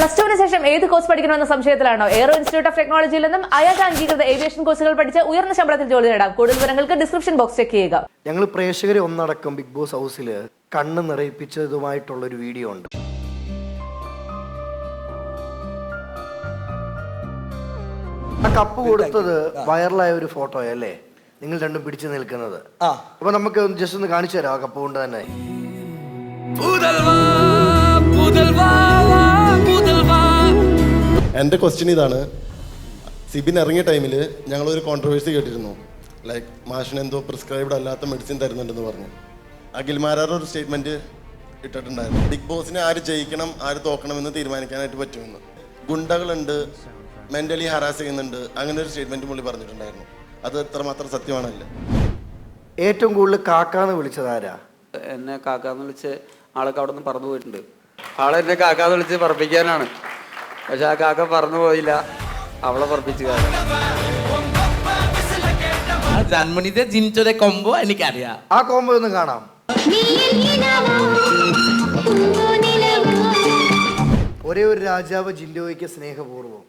Plus ടുവിന് ശേഷം ഏത് കോഴ്സ് പഠിക്കണമെന്ന സംശയത്തിലാണോ? എയ്റോ ഇൻസ്റ്റിറ്റ്യൂട്ട് ഓഫ് ടെക്നോളജിയിൽ നിന്നും IATA അംഗീകൃത ഏവിയേഷൻ കോഴ്സുകൾ പഠിച്ച് ഉയർന്ന ശമ്പളത്തിൽ ജോലി നേടാം. കൂടുതൽ വിവരങ്ങൾക്ക് ഡിസ്ക്രിപ്ഷൻ ബോക്സ് ചെക്ക് ചെയ്യുക. ഞങ്ങൾ പ്രേക്ഷകരെ ഒന്നടക്കം ബിഗ് ബോസ് ഹൗസിൽ കണ്ണ് നിറയിപ്പിച്ചതുമായിട്ടുള്ളൊരു വീഡിയോ ഉണ്ട്. ആ കപ്പ് കൊടുത്തത് വൈറലായ ഒരു ഫോട്ടോ അല്ലേ നിങ്ങൾ രണ്ടും പിടിച്ചു നിൽക്കുന്നത്? അപ്പൊ നമുക്ക് ജസ്റ്റ് ഒന്ന് കാണിച്ചു തരാം ആ കപ്പ് കൊണ്ട് തന്നെ. എൻ്റെ ക്വസ്റ്റ്യൻ ഇതാണ്. സിബിൻ ഇറങ്ങിയ ടൈമിൽ ഞങ്ങളൊരു കോൺട്രവേഴ്സി കേട്ടിരുന്നു. ലൈക്ക് മാഷിന് എന്തോ പ്രിസ്ക്രൈബ്ഡ് അല്ലാത്ത മെഡിസിൻ തരുന്നുണ്ടെന്ന് പറഞ്ഞു. അഖിൽമാരാരുടെ ഒരു സ്റ്റേറ്റ്മെൻറ്റ് ഇട്ടിട്ടുണ്ടായിരുന്നു. ബിഗ് ബോസിനെ ആര് ജയിക്കണം ആര് തോക്കണമെന്ന് തീരുമാനിക്കാനായിട്ട് പറ്റുമെന്ന്. ഗുണ്ടകളുണ്ട്, മെൻ്റലി ഹറാസ് ചെയ്യുന്നുണ്ട്, അങ്ങനെ ഒരു സ്റ്റേറ്റ്മെൻറ്റ് പുള്ളി പറഞ്ഞിട്ടുണ്ടായിരുന്നു. അത് എത്രമാത്രം സത്യമാണല്ലേ? ഏറ്റവും കൂടുതൽ കാക്കാന്ന് വിളിച്ചത് ആരാ? എന്നെ കാക്കാന്ന് വിളിച്ച് ആളൊക്കെ അവിടെ നിന്ന് പറന്നു പോയിട്ടുണ്ട്. ആളെന്നെ കാക്കാന്ന് വിളിച്ച് പറപ്പിക്കാനാണ്, പക്ഷെ ആ കാക്ക പറന്നു പോയില്ല, അവളെ പറപ്പിച്ചു. ജന്മനിത്തെ ജിൻചോടെ കോംബോ എനിക്കറിയാം. ആ കോംബോ ഒന്ന് കാണാം. ഒരേ ഒരു രാജാവ് ജിൻഡോയ്ക്ക് സ്നേഹപൂർവ്വം.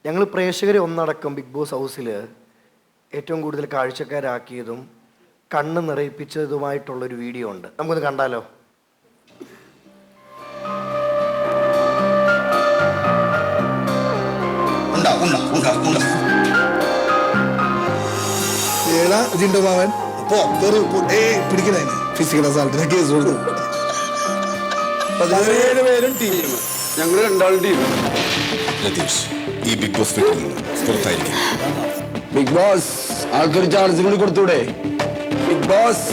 ഞങ്ങൾ പ്രേക്ഷകരെ ഒന്നടക്കം ബിഗ് ബോസ് ഹൗസിൽ ഏറ്റവും കൂടുതൽ കാഴ്ചക്കാരാക്കിയതും കണ്ണ് നിറയിപ്പിച്ചതുമായിട്ടുള്ളൊരു വീഡിയോ ഉണ്ട്. നമുക്കൊന്ന് കണ്ടാലോ? ജിൻഡോ മാവൻ പിടിക്കണേ ഫിസിക്കൽ അസാൾട്ടിന് കേസ് കൊടുത്തു. 17 പേരും ടീം, ഞങ്ങൾ രണ്ടാളും ടീം. ഈ ബിഗ് ബോസ് പുറത്തായിരിക്കും. ബിഗ് ബോസ് ആൾക്കൊരു ചാൻസ് കൂടി കൊടുത്തൂടെ? ബിഗ് ബോസ്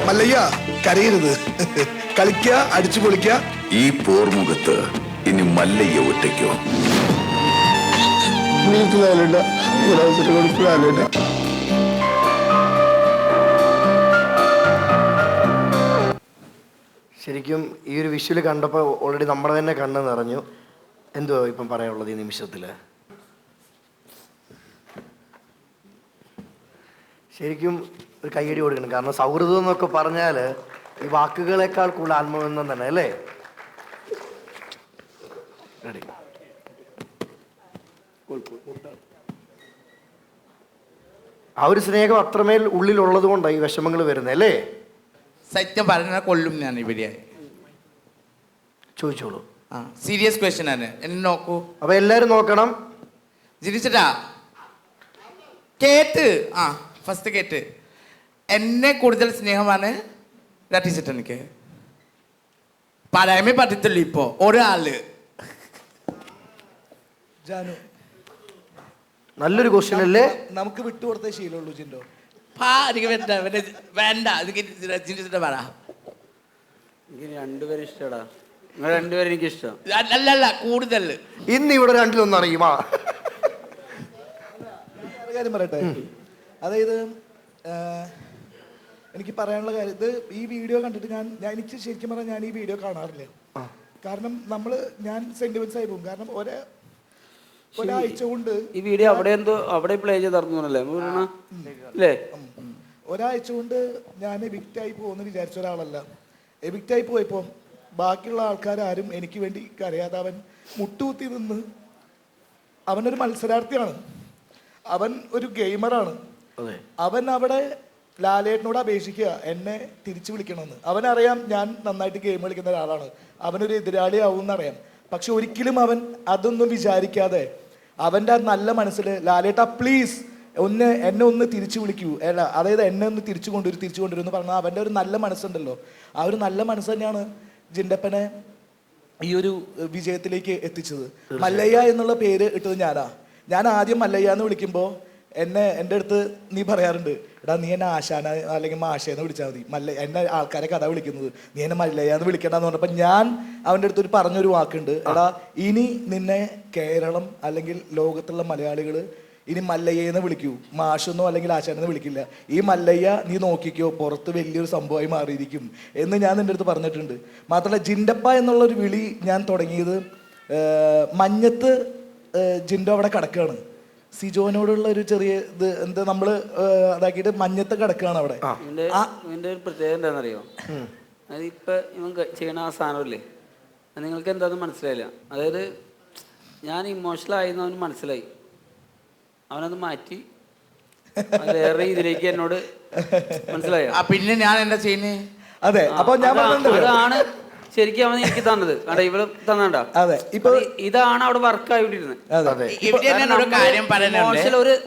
മല്ലയ്യ കരയരുത്, കളിക്കുക, അടിച്ചു പൊളിക്കുക. ഈ പോർമുഖത്ത് ഇനി മല്ലയ്യ ഒറ്റയ്ക്കോ? ശരിക്കും ഈ ഒരു വിഷ്വൽ കണ്ടപ്പോൾ ഓൾറെഡി നമ്മുടെ തന്നെ കണ്ണ് നിറഞ്ഞു. എന്തോ ഇപ്പം പറയാനുള്ളത് ഈ നിമിഷത്തിൽ? ശരിക്കും ഒരു കയ്യടി കൊടുക്കണം. കാരണം സൗഹൃദം എന്നൊക്കെ പറഞ്ഞാൽ ഈ വാക്കുകളെക്കാൾ കൂടുതൽ ആത്മബന്ധം തന്നെ അല്ലേ? റെഡി. ആ ഒരു സ്നേഹം അത്രമേൽ ഉള്ളിലുള്ളത് കൊണ്ടാണ് ഈ വിഷമങ്ങൾ വരുന്നത് അല്ലേ? സത്യം പറഞ്ഞാൽ കൊല്ലും ഞാൻ ഇവിടെ. ചോദിച്ചോളൂ. സീരിയസ് ക്വസ്റ്റ്യൻ ആണ്, എന്നെ നോക്കൂ. അപ്പൊ എല്ലാരും നോക്കണം. ജിരിച്ചട്ടാ കേട്ട് ഫസ്റ്റ് കേട്ട് എന്നെ കൂടുതൽ സ്നേഹമാണ് ടീച്ചർ. എനിക്ക് പറയാമേ പറ്റത്തുള്ളൂ ഇപ്പോ ഒരാള്. ജാനു, നല്ലൊരു ക്വസ്റ്റ്യൻ അല്ലേ? നമുക്ക് വിട്ടുകൊടുത്ത ശീലമുള്ളൂ ജിൻഡോ. എനിക്ക് വേണ്ട ജിരിച്ചിട്ട് പറ. എനിക്ക് രണ്ടുപേരും ഇഷ്ടടാ. നിങ്ങൾ രണ്ടുപേരും എനിക്ക് ഇഷ്ടം. അല്ലല്ല കൂടുതൽ. ഇന്ന് ഇവിടെ രണ്ടിലൊന്നും അറിയുമാ. കാര്യം പറയട്ടെ, അതായത് എനിക്ക് പറയാനുള്ള കാര്യം, ഇത് ഈ വീഡിയോ കണ്ടിട്ട് ഞാൻ എനിക്ക് ശരിക്കും പറഞ്ഞാൽ ഞാൻ ഈ വീഡിയോ കാണാറില്ല. കാരണം ഞാൻ സെന്റിമെന്റ്സ് ആയി പോകും. കാരണം ഒരാഴ്ച കൊണ്ട് ഈ വീഡിയോ അവിടെ പ്ലേ ചെയ്തിറങ്ങുന്നല്ലേ അല്ലേ? ഒരാഴ്ച കൊണ്ട് ഞാൻ എവിക്റ്റായി പോകുമെന്ന് വിചാരിച്ച ഒരാളല്ല. എവിക്റ്റായി പോയപ്പോൾ ബാക്കിയുള്ള ആൾക്കാരും എനിക്ക് വേണ്ടി കരയാതെ അവൻ മുട്ടുകുത്തി നിന്ന്, അവനൊരു മത്സരാർത്ഥിയാണ്, അവൻ ഒരു ഗെയിമറാണ്. അവൻ അവിടെ ലാലേട്ടനോട് അപേക്ഷിക്കുക എന്നെ തിരിച്ചു വിളിക്കണമെന്ന്. അവനറിയാം ഞാൻ നന്നായിട്ട് ഗെയിം കളിക്കുന്ന ഒരാളാണ്, അവനൊരു എതിരാളിയാവും എന്നറിയാം. പക്ഷെ ഒരിക്കലും അവൻ അതൊന്നും വിചാരിക്കാതെ അവൻ്റെ ആ നല്ല മനസ്സിൽ ലാലേട്ട പ്ലീസ് എന്നെ ഒന്ന് തിരിച്ചു വിളിക്കൂ, അതായത് എന്നെ ഒന്ന് തിരിച്ചു കൊണ്ടുവരും എന്ന് പറഞ്ഞാൽ അവൻ്റെ ഒരു നല്ല മനസ്സുണ്ടല്ലോ. ആ ഒരു നല്ല മനസ്സ് തന്നെയാണ് ജിൻഡപ്പനെ ഈ ഒരു വിജയത്തിലേക്ക് എത്തിച്ചത്. മല്ലയ്യ എന്നുള്ള പേര് ഇട്ടത് ഞാൻ ആദ്യം മല്ലയ്യ എന്ന് വിളിക്കുമ്പോൾ എൻ്റെ അടുത്ത് നീ പറയാറുണ്ട്, എടാ നീ എന്നെ ആശാന അല്ലെങ്കിൽ മാഷേന്ന് വിളിച്ചാൽ മതി, എന്നെ ആൾക്കാരെ കഥ വിളിക്കുന്നത്, നീ എന്നെ മല്ലയ്യ എന്ന് വിളിക്കണ്ടെന്ന് പറഞ്ഞപ്പോൾ ഞാൻ അവൻ്റെ അടുത്ത് പറഞ്ഞൊരു വാക്കുണ്ട്, എടാ ഇനി നിന്നെ കേരളം അല്ലെങ്കിൽ ലോകത്തുള്ള മലയാളികൾ ഇനി മല്ലയ്യെന്ന് വിളിക്കൂ, മാഷെന്നോ അല്ലെങ്കിൽ ആശാനെന്ന് വിളിക്കില്ല. ഈ മല്ലയ്യ നീ നോക്കിക്കോ, പുറത്ത് വലിയൊരു സംഭവമായി മാറിയിരിക്കും എന്ന് ഞാൻ നിൻ്റെ അടുത്ത് പറഞ്ഞിട്ടുണ്ട്. മാത്രമല്ല ജിൻഡപ്പ എന്നുള്ളൊരു വിളി ഞാൻ തുടങ്ങിയത് മഞ്ഞത്ത് ജിൻഡോ അവിടെ കിടക്കുകയാണ്. സിജോനോടുള്ള ഒരു ചെറിയ ഇത് എന്താ നമ്മള് അതാക്കിയിട്ട് മഞ്ഞത്ത് കിടക്കുകയാണ് അവിടെ. ഇവന്റെ ഒരു പ്രത്യേകത എന്താണെന്നറിയോ? അതായത് ഇപ്പൊ ഇവൻ ചെയ്യണ ആ സാധനമില്ലേ, അത് നിങ്ങൾക്ക് എന്താണെന്ന് മനസ്സിലായില്ല. അതായത് ഞാൻ ഇമോഷണൽ ആയിരുന്നു അവന് മനസ്സിലായി. അവനത് മാറ്റി വേറെ ഇതിലേക്ക് എന്നോട് മനസ്സിലായോ? പിന്നെ ഞാൻ എന്താ ചെയ്യുന്നേ? അതെ, അപ്പൊ ഞാൻ അതാണ് ശരിക്കും അവൻ എനിക്ക് തന്നത്. കണ്ട ഇവള് തന്നണ്ട. അതെ, ഇപ്പൊ ഇതാണ് അവിടെ വർക്ക് ആയിട്ടിരുന്നത്.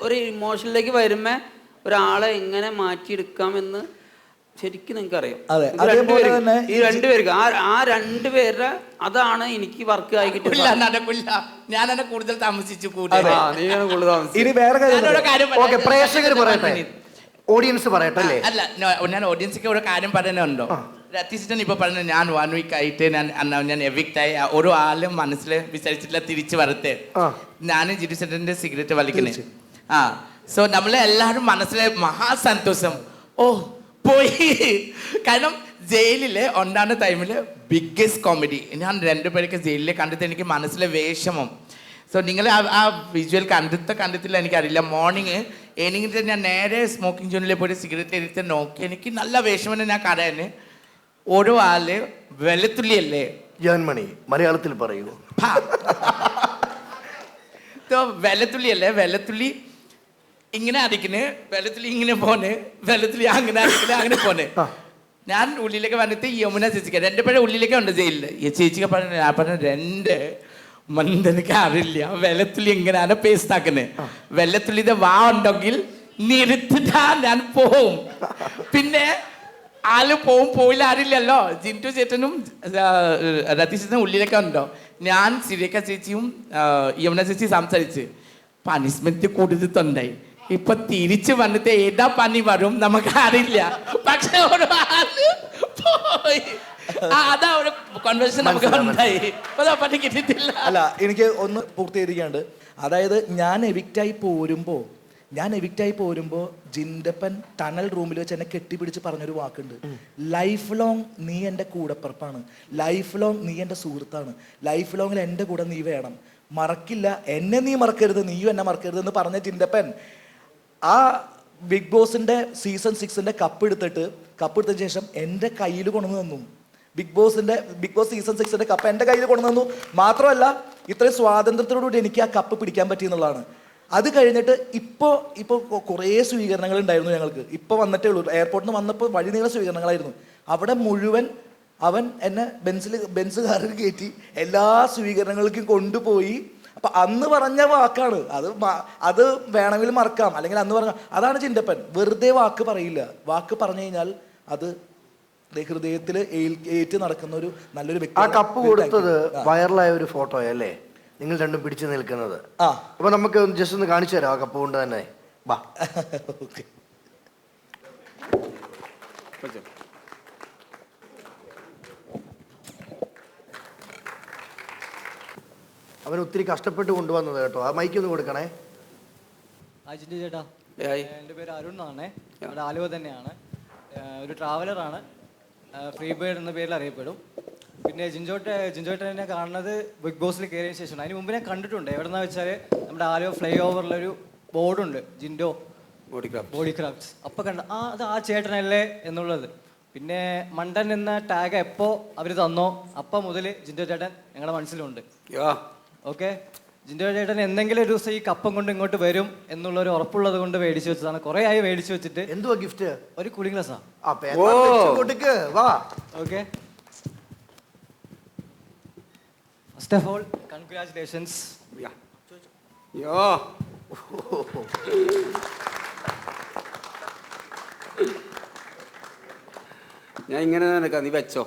ഒരു ഇമോഷനിലേക്ക് വരുമ്പോ ഒരാളെ എങ്ങനെ മാറ്റിയെടുക്കാമെന്ന് ശരിക്കും നിങ്ങൾക്ക് അറിയാം. ഈ രണ്ടുപേർക്ക് ആ രണ്ടുപേരുടെ അതാണ് എനിക്ക് വർക്ക് ആയി കിട്ടിയത്. ഞാൻ എന്നെ കൂടുതൽ താമസിച്ചു. ഇനി വേറെ കാര്യം പ്രേക്ഷകർ പറയട്ടെ, ഓഡിയൻസ് പറയട്ടെ അല്ലേ? അല്ല, ഞാൻ ഓഡിയൻസിക്ക് ഒരു കാര്യം പറയാനുണ്ടോ? രതീശൻ ഇപ്പൊ പറഞ്ഞ ഞാൻ 1 വീക്ക് ആയിട്ട് ഞാൻ എവിക്റ്റ് ആയി. ഓരോ ആളും മനസ്സിൽ വിചാരിച്ചിട്ടില്ല തിരിച്ചു വരട്ടെ. ഞാൻ ജിഡിസെന്ററിന്റെ സിഗരറ്റ് വലിക്കുന്നത്. സോ നമ്മളെ എല്ലാവരും മനസ്സിലെ മഹാസന്തോഷം. ഓ പോയി. കാരണം ജയിലില് ഉണ്ടാകുന്ന ടൈമില് ബിഗ്ഗസ്റ്റ് കോമഡി ഞാൻ 2 പേരൊക്കെ ജയിലിൽ കണ്ടിട്ട് എനിക്ക് മനസ്സിലെ വേഷമം. സോ നിങ്ങൾ ആ വിഷ്വൽ കണ്ടിട്ടില്ല എനിക്കറിയില്ല. മോർണിംഗ് എനിക്ക് ഞാൻ നേരെ സ്മോക്കിംഗ് ജോണിൽ പോയിട്ട് സിഗരറ്റ് എടുത്ത് നോക്കി. എനിക്ക് നല്ല വേഷമെന്ന് ഞാൻ കടയാന്. ഓരോ ആള് വെളുത്തുള്ളിയല്ലേ ജാൻമണി മലയാളത്തിൽ പറയൂ. വെളുത്തുള്ളിയല്ലേ, വെളുത്തുള്ളി ഇങ്ങനെ അടിക്കണ്, വെളുത്തുള്ളി ഇങ്ങനെ പോണ്, വെളുത്തുള്ളി അങ്ങനെ അടിക്കണ്, അങ്ങനെ പോണ്. ഞാൻ ഉള്ളിലേക്ക് വന്നിട്ട് യമുന ചേച്ചിക്ക് 2 പേരെ ഉള്ളിലേക്ക് ഉണ്ട് ജയിലില്. ഈ ചേച്ചിക്ക് പറഞ്ഞു, ഞാൻ പറഞ്ഞു 2 മന്ദനക്ക് അറിയില്ല വെളുത്തുള്ളി എങ്ങനെയാണ് പേസ്റ്റ് ആക്കുന്നത്. വെളുത്തുള്ളിയുടെ വാ ഉണ്ടെങ്കിൽ നിർത്തിട്ടാ ഞാൻ പോവും. പിന്നെ ആള് പോയില്ല അറിയില്ലല്ലോ. ജിൻറ്റു ചേട്ടനും രതീശനും ഉള്ളിലേക്ക് ഉണ്ടോ. ഞാൻ സിരേഖ ചേച്ചിയും യമുന ചേച്ചി സംസാരിച്ച് പണിഷ്മെന്റ് കൂടുതലുണ്ടായി. ഇപ്പൊ തിരിച്ചു വന്നിട്ട് ഏതാ പണി വരും നമുക്ക് അറിയില്ല. പക്ഷെ ഒരു ആള് പോയി. അതാ ഒരു കോൺവെർസേഷൻ നമുക്ക് ഉണ്ടായി. പണി കിട്ടിയിട്ടില്ല. അല്ല, എനിക്ക് ഒന്ന് പൂർത്തീകരിക്കാണ്ട്. അതായത് ഞാൻ എവിക്റ്റായി പോരുമ്പോ ജിൻഡപ്പൻ ടണൽ റൂമിൽ വെച്ച് എന്നെ കെട്ടിപ്പിടിച്ച് പറഞ്ഞൊരു വാക്കുണ്ട്. ലൈഫ് ലോങ് നീ എൻ്റെ കൂടപ്പിറപ്പാണ്, ലൈഫ് ലോങ് നീ എൻ്റെ സുഹൃത്താണ്, ലൈഫ് ലോങ്ങിൽ എൻ്റെ കൂടെ നീ വേണം, മറക്കില്ല, എന്നെ നീ മറക്കരുത്, നീയും എന്നെ മറക്കരുത് എന്ന് പറഞ്ഞ ജിൻഡപ്പൻ ആ ബിഗ് ബോസിന്റെ സീസൺ 6 കപ്പ് എടുത്തതിന് ശേഷം എൻ്റെ കയ്യിൽ കൊണ്ടുവന്ന് തന്നു. ബിഗ് ബോസ് സീസൺ 6 കപ്പ് എൻ്റെ കയ്യിൽ കൊണ്ടുവന്ന് തന്നു. മാത്രമല്ല ഇത്രയും സ്വാതന്ത്ര്യത്തോടുകൂടി എനിക്ക് ആ കപ്പ് പിടിക്കാൻ പറ്റി എന്നുള്ളതാണ്. അത് കഴിഞ്ഞിട്ട് ഇപ്പോൾ കുറേ സ്വീകരണങ്ങൾ ഉണ്ടായിരുന്നു ഞങ്ങൾക്ക്. ഇപ്പോൾ വന്നിട്ടേ ഉള്ളൂ. എയർപോർട്ടിൽ നിന്ന് വന്നപ്പോൾ വഴിനീള സ്വീകരണങ്ങളായിരുന്നു. അവിടെ മുഴുവൻ അവൻ എന്നെ ബെൻസ് കാറിൽ കയറ്റി എല്ലാ സ്വീകരണങ്ങൾക്കും കൊണ്ടുപോയി. അപ്പൊ അന്ന് പറഞ്ഞ വാക്കാണ് അത് വേണമെങ്കിൽ മറക്കാം, അല്ലെങ്കിൽ അന്ന് പറഞ്ഞ അതാണ് ജിൻഡപ്പൻ. വെറുതെ വാക്ക് പറയില്ല. വാക്ക് പറഞ്ഞു കഴിഞ്ഞാൽ അത് ഹൃദയത്തിൽ ഏറ്റ് നടക്കുന്ന ഒരു നല്ലൊരു വ്യക്തി. ആ കപ്പ് കൊടുത്തത് വൈറലായ ഒരു ഫോട്ടോ അല്ലേ, നിങ്ങൾ രണ്ടും പിടിച്ചു നിൽക്കുന്നത്. അപ്പൊ നമുക്ക് ജസ്റ്റ് ഒന്ന് കാണിച്ചു തരാം ആ കപ്പ് കൊണ്ട് തന്നെ. ബാ. അവൻ ഒത്തിരി കഷ്ടപ്പെട്ട് കൊണ്ടുവന്നത് കേട്ടോ. ആ മൈക്ക് ഒന്ന് കൊടുക്കണേ. ജിൻഡു ചേട്ടാ, എൻ്റെ പേര് അരുൺ എന്നാണ്. ഇവിടെ ആലുവ തന്നെയാണ്. ഒരു ട്രാവലറാണ്. ഫ്രീ ബേർഡ് എന്ന പേരിൽ അറിയപ്പെടും. പിന്നെ ജിൻജോട്ടനെ കാണുന്നത് ബിഗ് ബോസിൽ കയറിയതിന് ശേഷമാണ്. അതിന് മുമ്പ് ഞാൻ കണ്ടിട്ടുണ്ട്. എവിടെന്നാ വെച്ചാൽ നമ്മുടെ ആലുവ ഫ്ലൈ ഓവറിലൊരു ബോർഡുണ്ട്, ജിൻഡോ ബോഡി ക്രാഫ്റ്റ്സ്. അപ്പോൾ അത് ആ ചേട്ടനല്ലേ എന്നുള്ളത്. പിന്നെ മണ്ടൻ എന്ന ടാഗ് എപ്പോൾ അവർ തന്നോ അപ്പം മുതൽ ജിൻഡോ ചേട്ടൻ ഞങ്ങളുടെ മനസ്സിലുണ്ട്. ഓക്കെ, ജിൻഡോ ചേട്ടൻ എന്തെങ്കിലും ഒരു ദിവസം ഈ കപ്പം കൊണ്ട് ഇങ്ങോട്ട് വരും എന്നുള്ളൊരു ഉറപ്പുള്ളത് കൊണ്ട് മേടിച്ചു വെച്ചതാണ്. കുറേ ആയി മേടിച്ചു വെച്ചിട്ട്. എന്തുവാ ഗിഫ്റ്റ്? ഒരു കൂളിംഗ് ഗ്ലാസ്സാ. Okay, first of all congratulations. ഞാൻ ഇങ്ങനെ നിനക്കാ, നീ വെച്ചോ.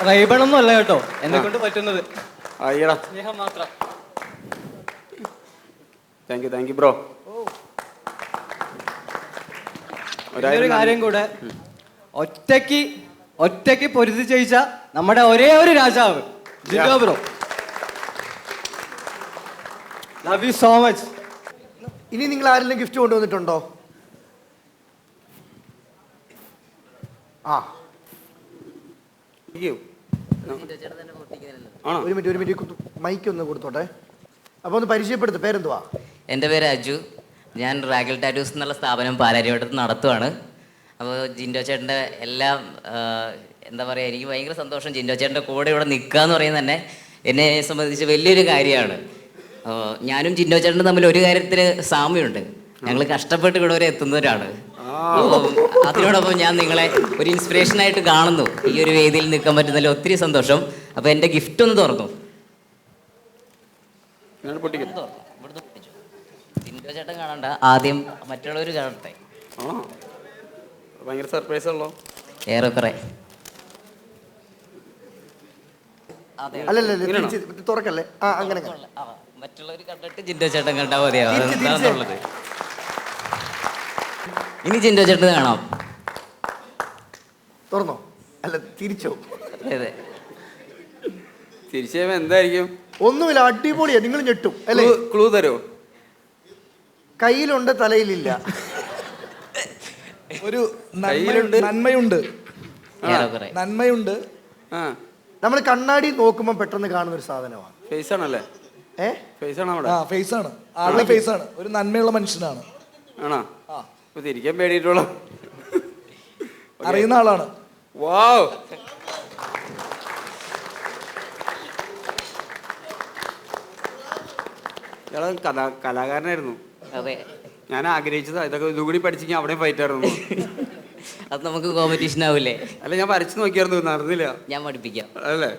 റൈബണൊന്നും അല്ല കേട്ടോ എന്നെ കൊണ്ട് പറ്റുന്നത്, സ്നേഹം മാത്രം. Thank you bro. ഒരു കാര്യം കൂടെ, ഒറ്റയ്ക്ക് പൊരുതി ജയിച്ച നമ്മുടെ ഒരേ ഒരു രാജാവ് Jinto bro. Love you so much. ഇനി നിങ്ങൾ ആരെങ്കിലും ഗിഫ്റ്റ് കൊണ്ടുവന്നിട്ടുണ്ടോ? ആ ഇരിക്കൂ. ആണോ? ഒരു മിനിറ്റ് മൈക്ക് ഒന്ന് കൊടുത്തോട്ടെ. അപ്പോൾ ഒന്ന് പരിചയപ്പെടുത്ത്, പേരെന്തുവാ? എൻ്റെ പേര് അജു. ഞാൻ റാഗൽ ടാറ്റൂസ് എന്നുള്ള സ്ഥാപനം പാലാരിവട്ടത്ത് നടത്തുവാണ്. അപ്പോൾ ജിൻഡോ ചേട്ടൻ്റെ എല്ലാം എന്താ പറയുക, എനിക്ക് ഭയങ്കര സന്തോഷം. ജിൻഡോ ചേട്ടൻ്റെ കൂടെ ഇവിടെ നിൽക്കുക എന്ന് പറയുന്നത് തന്നെ എന്നെ സംബന്ധിച്ച് വലിയൊരു കാര്യമാണ്. ഞാനും ജിൻഡോ ചേട്ടനും തമ്മിൽ ഒരു കാര്യത്തിൽ സാമ്യമുണ്ട്. ഞങ്ങൾ കഷ്ടപ്പെട്ട് ഇവിടെ വരെ എത്തുന്നവരാണ്. അപ്പോൾ അതിനോടൊപ്പം ഞാൻ നിങ്ങളെ ഒരു ഇൻസ്പിറേഷനായിട്ട് കാണുന്നു. ഈ ഒരു വേദിയിൽ നിൽക്കാൻ പറ്റുന്നതിൽ ഒത്തിരി സന്തോഷം. അപ്പോൾ എൻ്റെ ഗിഫ്റ്റ് ഒന്ന് തുറന്നു. ജിൻഡോ ചേട്ടൻ കാണണ്ട, ആദ്യം മറ്റുള്ളവർ കാണട്ടെ. ഭയങ്കര സർപ്രൈസ് ഉള്ളോ? ഏറെക്കുറെ. അല്ലല്ല തുറക്കല്ലേ. ആ അങ്ങനെ മറ്റുള്ളവർ കണ്ടിട്ട് ജിൻഡോ ചേട്ടൻ കണ്ടാൽ മതിയാവും. എന്താന്നുള്ളത് ഇനി ജിൻഡോ ചേട്ടൻ കാണാം. തുറന്നോ? അല്ല തിരിച്ചോ? അതെ. തിരിച്ചു എന്തായിരിക്കും? ഒന്നുമില്ല, അടിപൊളിയാ. നിങ്ങൾ ഞെട്ടും അല്ലേ? ക്ലൂ തരോ? കയ്യിലുണ്ട്, തലയിലില്ല. ഒരു നന്മയുണ്ട്. ഏറെക്കുറെ. നന്മയുണ്ട്. നമ്മൾ കണ്ണാടി നോക്കുമ്പോൾ പെട്ടെന്ന് കാണുന്ന ഒരു സാധനമാണ്. ഫേസ് ആണല്ലേ? ഫേസ് ആണോ? ആ ഫേസ് ആണ്. ആളുടെ ഫേസ് ആണ്. ഒരു നന്മയുള്ള മനുഷ്യനാണ്. ആണോ? തിരിക്കാൻ പേടിയിട്ടുള്ള അറിയുന്ന ആളാണ്. വാവ്. കലാകാരനായിരുന്നു. അതെ. ഞാൻ ആഗ്രഹിച്ചത് ഇതൊക്കെ ഇതുകൂടി പഠിച്ചെങ്കിൽ അവിടെ ഫൈറ്റ് ആയിരുന്നു. അത് നമുക്ക് കോമ്പറ്റീഷൻ ആവൂലേ? അല്ല, ഞാൻ വരച്ചു നോക്കിയായിരുന്നു, നടന്നില്ല. ഞാൻ പഠിപ്പിക്കാം അല്ലേ?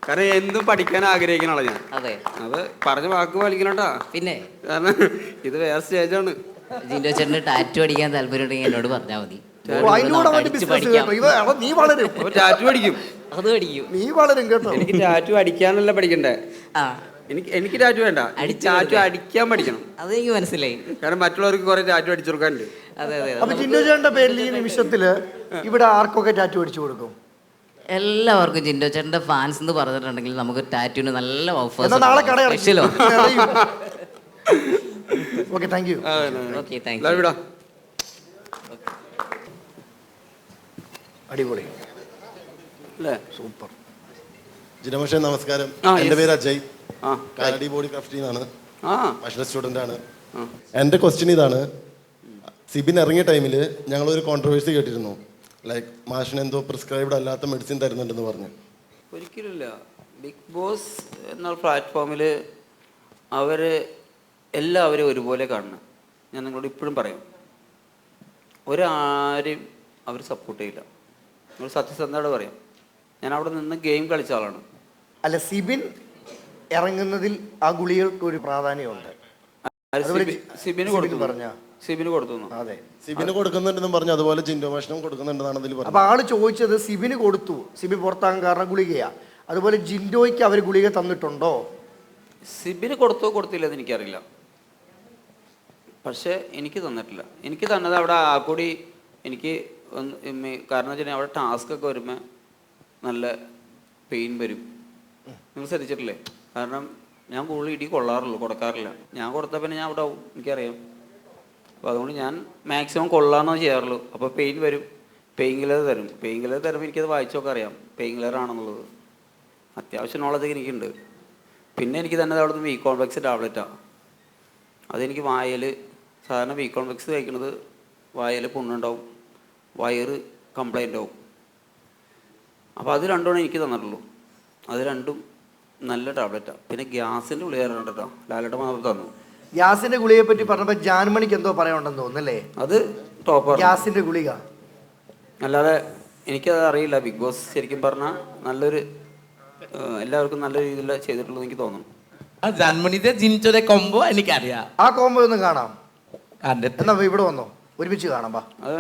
കാരണം എന്തും പഠിക്കാൻ ആഗ്രഹിക്കണല്ലോ ഞാൻ. അതെ. അത് പറഞ്ഞ വാക്ക് പാലിക്കണോട്ടാ. പിന്നെ കാരണം ഇത് വേറെ സ്റ്റേജാണ്. ജിൻഡോ ചേട്ടന് ടാറ്റു അടിക്കാൻ താല്പര്യം ഉണ്ടെങ്കിൽ എന്നോട് പറഞ്ഞാൽ മതി. നീ വളരും. ടാറ്റു പഠിക്കും. അത് പഠിക്കും. നീ വളരും കേട്ടോ. എനിക്ക് ടാറ്റു അടിക്കാനല്ല പഠിക്കണ്ടേ. എനിക്ക് ടാറ്റു വേണ്ട, ടാറ്റു അടിക്കാൻ പഠിക്കണം. അതെനിക്ക് മനസ്സിലായി. കാരണം മറ്റുള്ളവർക്ക് കുറെ ടാറ്റു അടിച്ചു കൊടുക്കാനുണ്ട്. അതെ അതെ. അപ്പൊ ജിൻഡോ ചേട്ടന്റെ പേരിൽ ഈ നിമിഷത്തില് ഇവിടെ ആർക്കൊക്കെ ടാറ്റു അടിച്ചു കൊടുക്കും? എല്ലാവർക്കും ജിൻഡോ ചേട്ടന്റെ ഫാൻസ് എന്ന് പറഞ്ഞിട്ടുണ്ടെങ്കിൽ നമുക്ക് ടാറ്റുവിന് നല്ല ഓഫേഴ്സ്. നാളെ കട സ്പെഷ്യലോ? Okay, thank you. Okay, thank you. അടിപൊളി അല്ലേ? സൂപ്പർ. ജിനോമേഷ നമസ്കാരം. എൻ്റെ പേര് അജയ്. കാലടി ബോഡി ക്രാഫ്റ്റിൽ നിന്നാണ്. നാഷണൽ സ്റ്റുഡൻ്റ് ആണ്. എൻ്റെ ക്വസ്റ്റ്യൻ ഇതാണ്. സിബിൻ ഇറങ്ങിയ ടൈമിൽ ഞങ്ങളൊരു കോൺട്രവേഴ്സി കേട്ടിരുന്നു. ലൈക്ക് മാഷിന് എന്തോ പ്രിസ്ക്രൈബ്ഡ് അല്ലാത്ത മെഡിസിൻ തരുന്നുണ്ടെന്ന് പറഞ്ഞു. ഒരിക്കലുമില്ല. ബിഗ് ബോസ് എന്ന പ്ലാറ്റ്ഫോമിൽ എല്ലാവരും ഒരുപോലെ കാണണം. ഞാൻ നിങ്ങളോട് ഇപ്പോഴും പറയും, ഒരാരും അവർ സപ്പോർട്ട് ചെയ്യില്ല. നിങ്ങൾ സത്യസന്ധയോടെ പറയാം. ഞാൻ അവിടെ നിന്ന് ഗെയിം കളിച്ച ആളാണ്. അല്ല, സിബിൻ ഇറങ്ങുന്നതിൽ ആ ഗുളികൾക്ക് ഒരു പ്രാധാന്യമുണ്ട്. സിബിന് കൊടുത്തു. അതെ, സിബിന് കൊടുക്കുന്നുണ്ടെന്നും പറഞ്ഞു. അതുപോലെ ജിൻഡോ മാഷിനും കൊടുക്കുന്നുണ്ടെന്നാണ് അതിൽ പറഞ്ഞത്. അപ്പൊ ആള് ചോദിച്ചത് സിബിന് കൊടുത്തു, സിബിൻ പുറത്താകാൻ കാരണം ഗുളികയാ. അതുപോലെ ജിൻഡോയ്ക്ക് അവർ ഗുളിക തന്നിട്ടുണ്ടോ? സിബിന് കൊടുത്തോ കൊടുത്തില്ലെന്ന് എനിക്കറിയില്ല. പക്ഷേ എനിക്ക് തന്നിട്ടില്ല. എനിക്ക് തന്നത് അവിടെ കൂടി എനിക്ക് കാരണം വെച്ചാൽ അവിടെ ടാസ്ക് ഒക്കെ വരുമ്പോൾ നല്ല പെയിൻ വരും. നിങ്ങൾ ശ്രദ്ധിച്ചിട്ടില്ലേ? കാരണം ഞാൻ കൂടുതൽ ഇടി കൊടുക്കാറില്ല. ഞാൻ കൊടുത്താൽ പിന്നെ ഞാൻ അവിടെ ആവും, എനിക്കറിയാം. അപ്പോൾ അതുകൊണ്ട് ഞാൻ മാക്സിമം കൊള്ളാമെന്നോ ചെയ്യാറുള്ളൂ. അപ്പോൾ പെയിൻ വരും. പെയിൻ കില്ലർ തരുമ്പോൾ എനിക്കത് വായിച്ചൊക്കെ അറിയാം പെയിൻ കില്ലർ ആണെന്നുള്ളത്. അത്യാവശ്യം നോളജ് എനിക്കുണ്ട്. പിന്നെ എനിക്ക് തന്നെ അവിടെ നിന്ന് വീ കോംപ്ലക്സ് ടാബ്ലറ്റാണ്. അതെനിക്ക് വായൽ സാധാരണ വീ കോംപ്ലക്സ് കഴിക്കുന്നത് വായൽ പുണ്ണുണ്ടാവും, വയറ് കംപ്ലൈൻ്റ് ആവും. അപ്പോൾ അത് രണ്ടുമാണ് എനിക്ക് തന്നിട്ടുള്ളൂ. അത് രണ്ടും നല്ല ടാബ്ലറ്റാണ്. പിന്നെ ഗ്യാസിൻ്റെ ഗുളിക കേട്ടോ, ലാലേട്ടൻ മാത്രം തന്നു. ഗ്യാസിന്റെ ഗുളികയെ പറ്റി പറഞ്ഞപ്പോൾ ജാൻമണിക്ക് എന്തോ പറയാനുണ്ടെന്ന് തോന്നുന്നല്ലേ? അത് ടോപ്പർ ഗ്യാസിന്റെ ഗുളിക. അല്ലാതെ എനിക്കത് അറിയില്ല. ബിഗ് ബോസ് ശരിക്കും പറഞ്ഞാൽ നല്ലൊരു എല്ലാവർക്കും നല്ല രീതിയിൽ ചെയ്തിട്ടുള്ളത് എനിക്ക് തോന്നുന്നു. ആ ജാൻമണിയുടെ ജിൻഡോയുടെ കോംബോ എനിക്കറിയാം. ആ കോംബോ ഒന്നും കാണാം. എന്നാ ഇവിടെ വന്നോ, ഒരുമിച്ച് കാണാം. വാ. അത്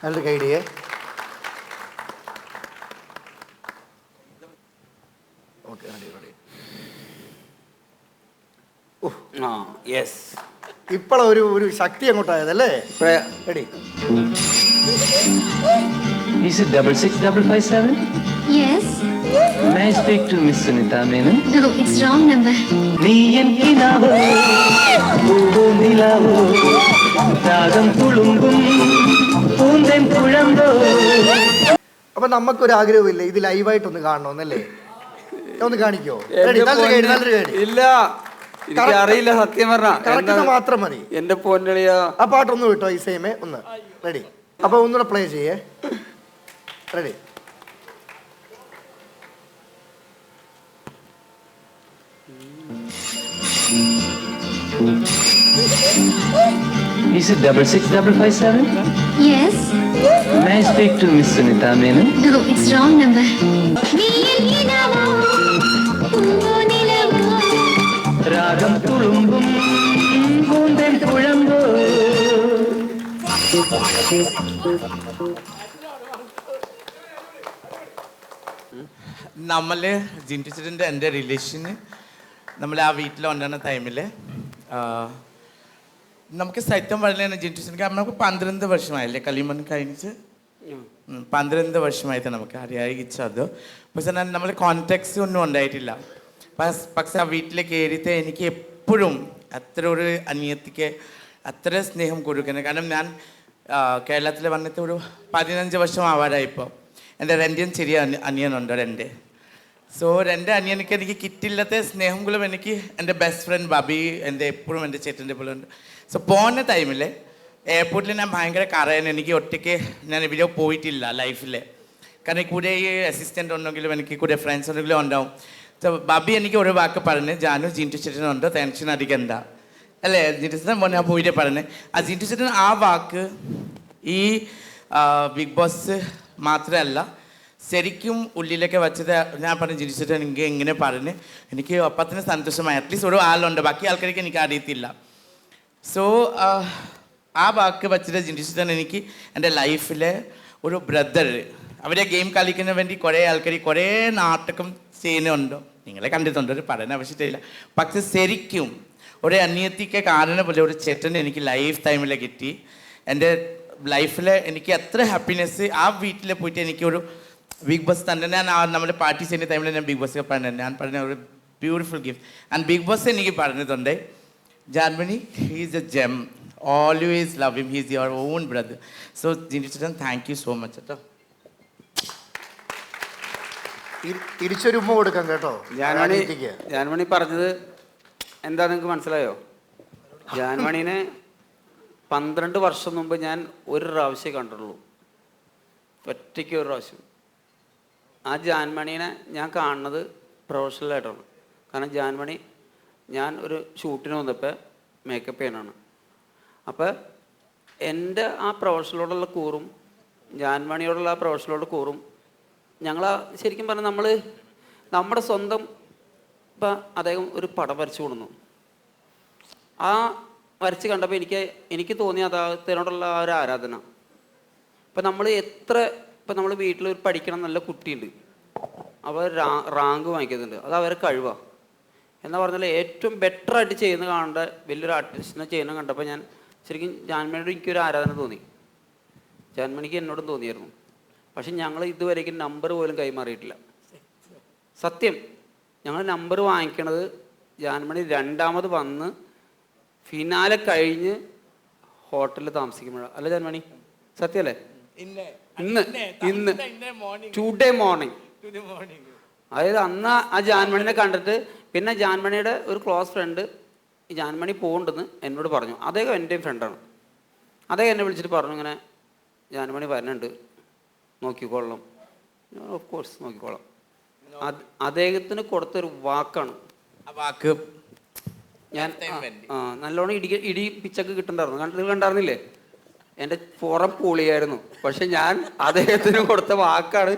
നല്ലൊരു കൈഡിയേ. ഓക്കെ, ഇപ്പോഴ ഒരു ശക്തി അങ്ങോട്ടായതല്ലേ? Ready. Is it 66557? Yes. May I speak to Miss Sunita Menon? No, it's wrong number. Ni en kinavo, nilavo, രാഗം തുളുമ്പും പൂന്തേൻ കുഴമ്പോ. അപ്പൊ നമുക്കൊരു ആഗ്രഹമില്ല ഇത് ലൈവായിട്ടൊന്ന് കാണണമെന്നല്ലേ? ഒന്ന് കാണിക്കോ? Ready? നല്ലൊരു കേടി. ഇല്ല, എനിക്ക് അറിയില്ല സത്യം കറക്റ്റ് മാത്രം മതി. എന്റെ പൊന്നളിയാ. ആ പാട്ടൊന്ന് വിട്ടോ ഈ സെയിമേ ഒന്ന്. റെഡി? അപ്പൊ ഒന്നുകൂടെ പ്ലേ ചെയ്യേ. Ready? Is it 66557? Yes. May I speak to Miss Sunita Menon? No, it's wrong number. രാഗം തുളുമ്പും പൂന്തേൻ കുഴമ്പോ. നമ്മൾ ജിൻറ്റു ചേട്ടൻ്റെ എൻ്റെ റിലേഷന് നമ്മൾ ആ വീട്ടിലുണ്ടാകുന്ന ടൈമിൽ നമുക്ക് സത്യം പറഞ്ഞാൽ ജിൻറ്റു ചേട്ടൻ നമുക്ക് 12 വർഷമായില്ലേ കളിമൺ കഴിഞ്ഞിട്ട് 12 വർഷമായിട്ട് നമുക്ക് അറിയായിച്ചത്. പക്ഷെ നമ്മൾ കോൺടാക്ട്സ് ഒന്നും ഉണ്ടായിട്ടില്ല. പക്ഷെ ആ വീട്ടിലേക്ക് കയറിയിട്ട് എനിക്ക് എപ്പോഴും അത്ര ഒരു അനിയത്തിക്ക് അത്ര സ്നേഹം കൊടുക്കുന്നത്. കാരണം ഞാൻ കേരളത്തിൽ വന്നിട്ട് ഒരു 15 വർഷം ആവാറായി ഇപ്പോൾ. എൻ്റെ രണ്ടിനും ചെറിയ അനിയനുണ്ട് രണ്ട്. സോ രണ്ട് അനിയനിക്ക് എനിക്ക് കിട്ടില്ലാത്ത സ്നേഹങ്ങളും എനിക്ക് എൻ്റെ ബെസ്റ്റ് ഫ്രണ്ട് ബബി എൻ്റെ എപ്പോഴും എൻ്റെ ചേട്ടൻ്റെ പോലെ ഉണ്ട്. സോ പോകുന്ന ടൈമിൽ എയർപോർട്ടിൽ ഞാൻ ഭയങ്കര കരയാൻ. എനിക്ക് ഒറ്റയ്ക്ക് ഞാൻ ഇവിടെ പോയിട്ടില്ല ലൈഫിൽ. കാരണം കൂടെ ഈ അസിസ്റ്റൻ്റ് ഉണ്ടെങ്കിലും എനിക്ക് കൂടെ ഫ്രണ്ട്സ് ഉണ്ടെങ്കിലും ഉണ്ടാവും. സോ ബബി എനിക്ക് ഒരു വാക്ക് പറഞ്ഞ് ജാനു ജിൻറ്റു ചേട്ടനുണ്ട് ടെൻഷൻ അടിക്കണ്ട അല്ലേ ജിൻറ്റു ചേട്ടൻ ഞാൻ പോയിട്ട് പറഞ്ഞ്. ആ ജിൻറ്റു ചേട്ടൻ ആ വാക്ക് ഈ ബിഗ് ബോസ് മാത്രമല്ല ശരിക്കും ഉള്ളിലൊക്കെ വെച്ചത് ഞാൻ പറഞ്ഞു ജിൻറ്റു ചേട്ടൻ എനിക്ക് ഇങ്ങനെ പറഞ്ഞ് എനിക്ക് അപ്പത്തിന് സന്തോഷമായി. അറ്റ്ലീസ്റ്റ് ഒരു ആളുണ്ട്, ബാക്കി ആൾക്കാർക്ക് എനിക്ക് അറിയത്തില്ല. സോ ആ വാക്ക് വെച്ചിട്ട് ജിൻറ്റു ചേട്ടൻ എനിക്ക് എൻ്റെ ലൈഫിലെ ഒരു ബ്രദർ. അവരെ ഗെയിം കളിക്കുന്ന വേണ്ടി കുറേ ആൾക്കാർ കുറേ നാട്ടകം ചെയ്യുന്നുണ്ടോ നിങ്ങളെ കണ്ടിട്ടുണ്ട്, ഒരു പറയുന്ന ആവശ്യമില്ല. പക്ഷെ ശരിക്കും ഒരു അനിയത്തിക്ക് കാണുന്ന പോലെ ഒരു ചേട്ടൻ എനിക്ക് ലൈഫ് ടൈമിൽ കിട്ടി. എൻ്റെ ലൈഫിൽ എനിക്ക് എത്ര ഹാപ്പിനെസ് ആ വീട്ടിൽ പോയിട്ട് എനിക്കൊരു ബിഗ് ബോസ് തന്നെ ഞാൻ നമ്മുടെ പാർട്ടി ചെയ്യുന്ന ടൈമിൽ ഞാൻ ബിഗ് ബോസ് പറഞ്ഞത് ഞാൻ പറഞ്ഞ ഒരു beautiful gift. And big boss എനിക്ക് പറഞ്ഞിട്ടുണ്ട് Janmani he's a gem, always love him, he's your own brother. So Jintu ചേട്ടൻ താങ്ക് യു സോ മച്ച് കേട്ടോ. തിരിച്ചൊരു ഉമ്മ കൊടുക്കാം കേട്ടോ. ജാൻമണി പറഞ്ഞത് എന്താ നിങ്ങൾക്ക് മനസ്സിലായോ? ജാൻമണീനെ 12 വർഷം മുമ്പ് ഞാൻ ഒരു പ്രാവശ്യം കണ്ടിട്ടുള്ളൂ, ഒറ്റയ്ക്ക് ഒരു പ്രാവശ്യം. ആ ജാൻമണീനെ ഞാൻ കാണുന്നത് പ്രൊഫഷണലായിട്ടാണ്. കാരണം ജാൻമണി ഞാൻ ഒരു ഷൂട്ടിന് വന്നപ്പോൾ മേക്കപ്പ് ചെയ്യാനാണ്. അപ്പോൾ എൻ്റെ ആ പ്രൊഫഷണലോടുള്ള കൂറും ജാൻമണിയോടുള്ള ആ പ്രൊഫഷണലോട് കൂറും ഞങ്ങൾ ശരിക്കും പറഞ്ഞാൽ നമ്മുടെ സ്വന്തം ഇപ്പം അദ്ദേഹം ഒരു പടം വരച്ചു കൊടുന്നു. ആ വരച്ച് കണ്ടപ്പോൾ എനിക്ക് തോന്നിയ അദ്ദേഹത്തിനോടുള്ള ആ ഒരു ആരാധന. ഇപ്പം നമ്മൾ വീട്ടിൽ ഒരു പഠിക്കണം നല്ല കുട്ടിയുണ്ട്, അവർ റാങ്ക് വാങ്ങിക്കുന്നുണ്ട്, അത് അവരെ കഴിവാണ് എന്ന് പറഞ്ഞാൽ ഏറ്റവും ബെറ്ററായിട്ട് ചെയ്യുന്ന കാണേണ്ട വലിയൊരു ആർട്ടിസ്റ്റിനെ ചെയ്യുന്ന കണ്ടപ്പോൾ ഞാൻ ശരിക്കും ജാൻമണിയോട് എനിക്കൊരു ആരാധന തോന്നി. ജാൻമണിക്ക് എന്നോടും തോന്നിയായിരുന്നു. പക്ഷെ ഞങ്ങൾ ഇതുവരേക്കും നമ്പർ പോലും കൈമാറിയിട്ടില്ല. സത്യം, ഞങ്ങൾ നമ്പർ വാങ്ങിക്കണത് ജാൻമണി രണ്ടാമത് വന്ന് ഫിനാലെ കഴിഞ്ഞ് ഹോട്ടലിൽ താമസിക്കുമ്പോഴാണ്. അല്ല ജാൻമണി, സത്യമല്ലേ? ഇന്ന് ടുഡേ മോർണിംഗ്. അതായത് അന്ന് ആ ജാൻമണിനെ കണ്ടിട്ട് പിന്നെ ജാൻമണിയുടെ ഒരു ക്ലോസ് ഫ്രണ്ട് ഈ ജാൻമണി പോകണ്ടെന്ന് എന്നോട് പറഞ്ഞു. അദ്ദേഹം എൻ്റെയും ഫ്രണ്ടാണ്. അദ്ദേഹം എന്നെ വിളിച്ചിട്ട് പറഞ്ഞു ഇങ്ങനെ ജാൻമണി വരുന്നുണ്ട്, നോക്കിക്കോളാം. ഓഫ് കോഴ്സ് നോക്കിക്കോളാം. അദ്ദേഹത്തിന് കൊടുത്തൊരു വാക്കാണ് ആ വാക്ക്. ഞാൻ നല്ലോണം ഇടി പിച്ചൊക്കെ കിട്ടുന്നുണ്ടായിരുന്നു, കണ്ടായിരുന്നില്ലേ? എൻ്റെ പുറം പൊളിയായിരുന്നു. പക്ഷെ ഞാൻ അദ്ദേഹത്തിന് കൊടുത്ത വാക്കാണ്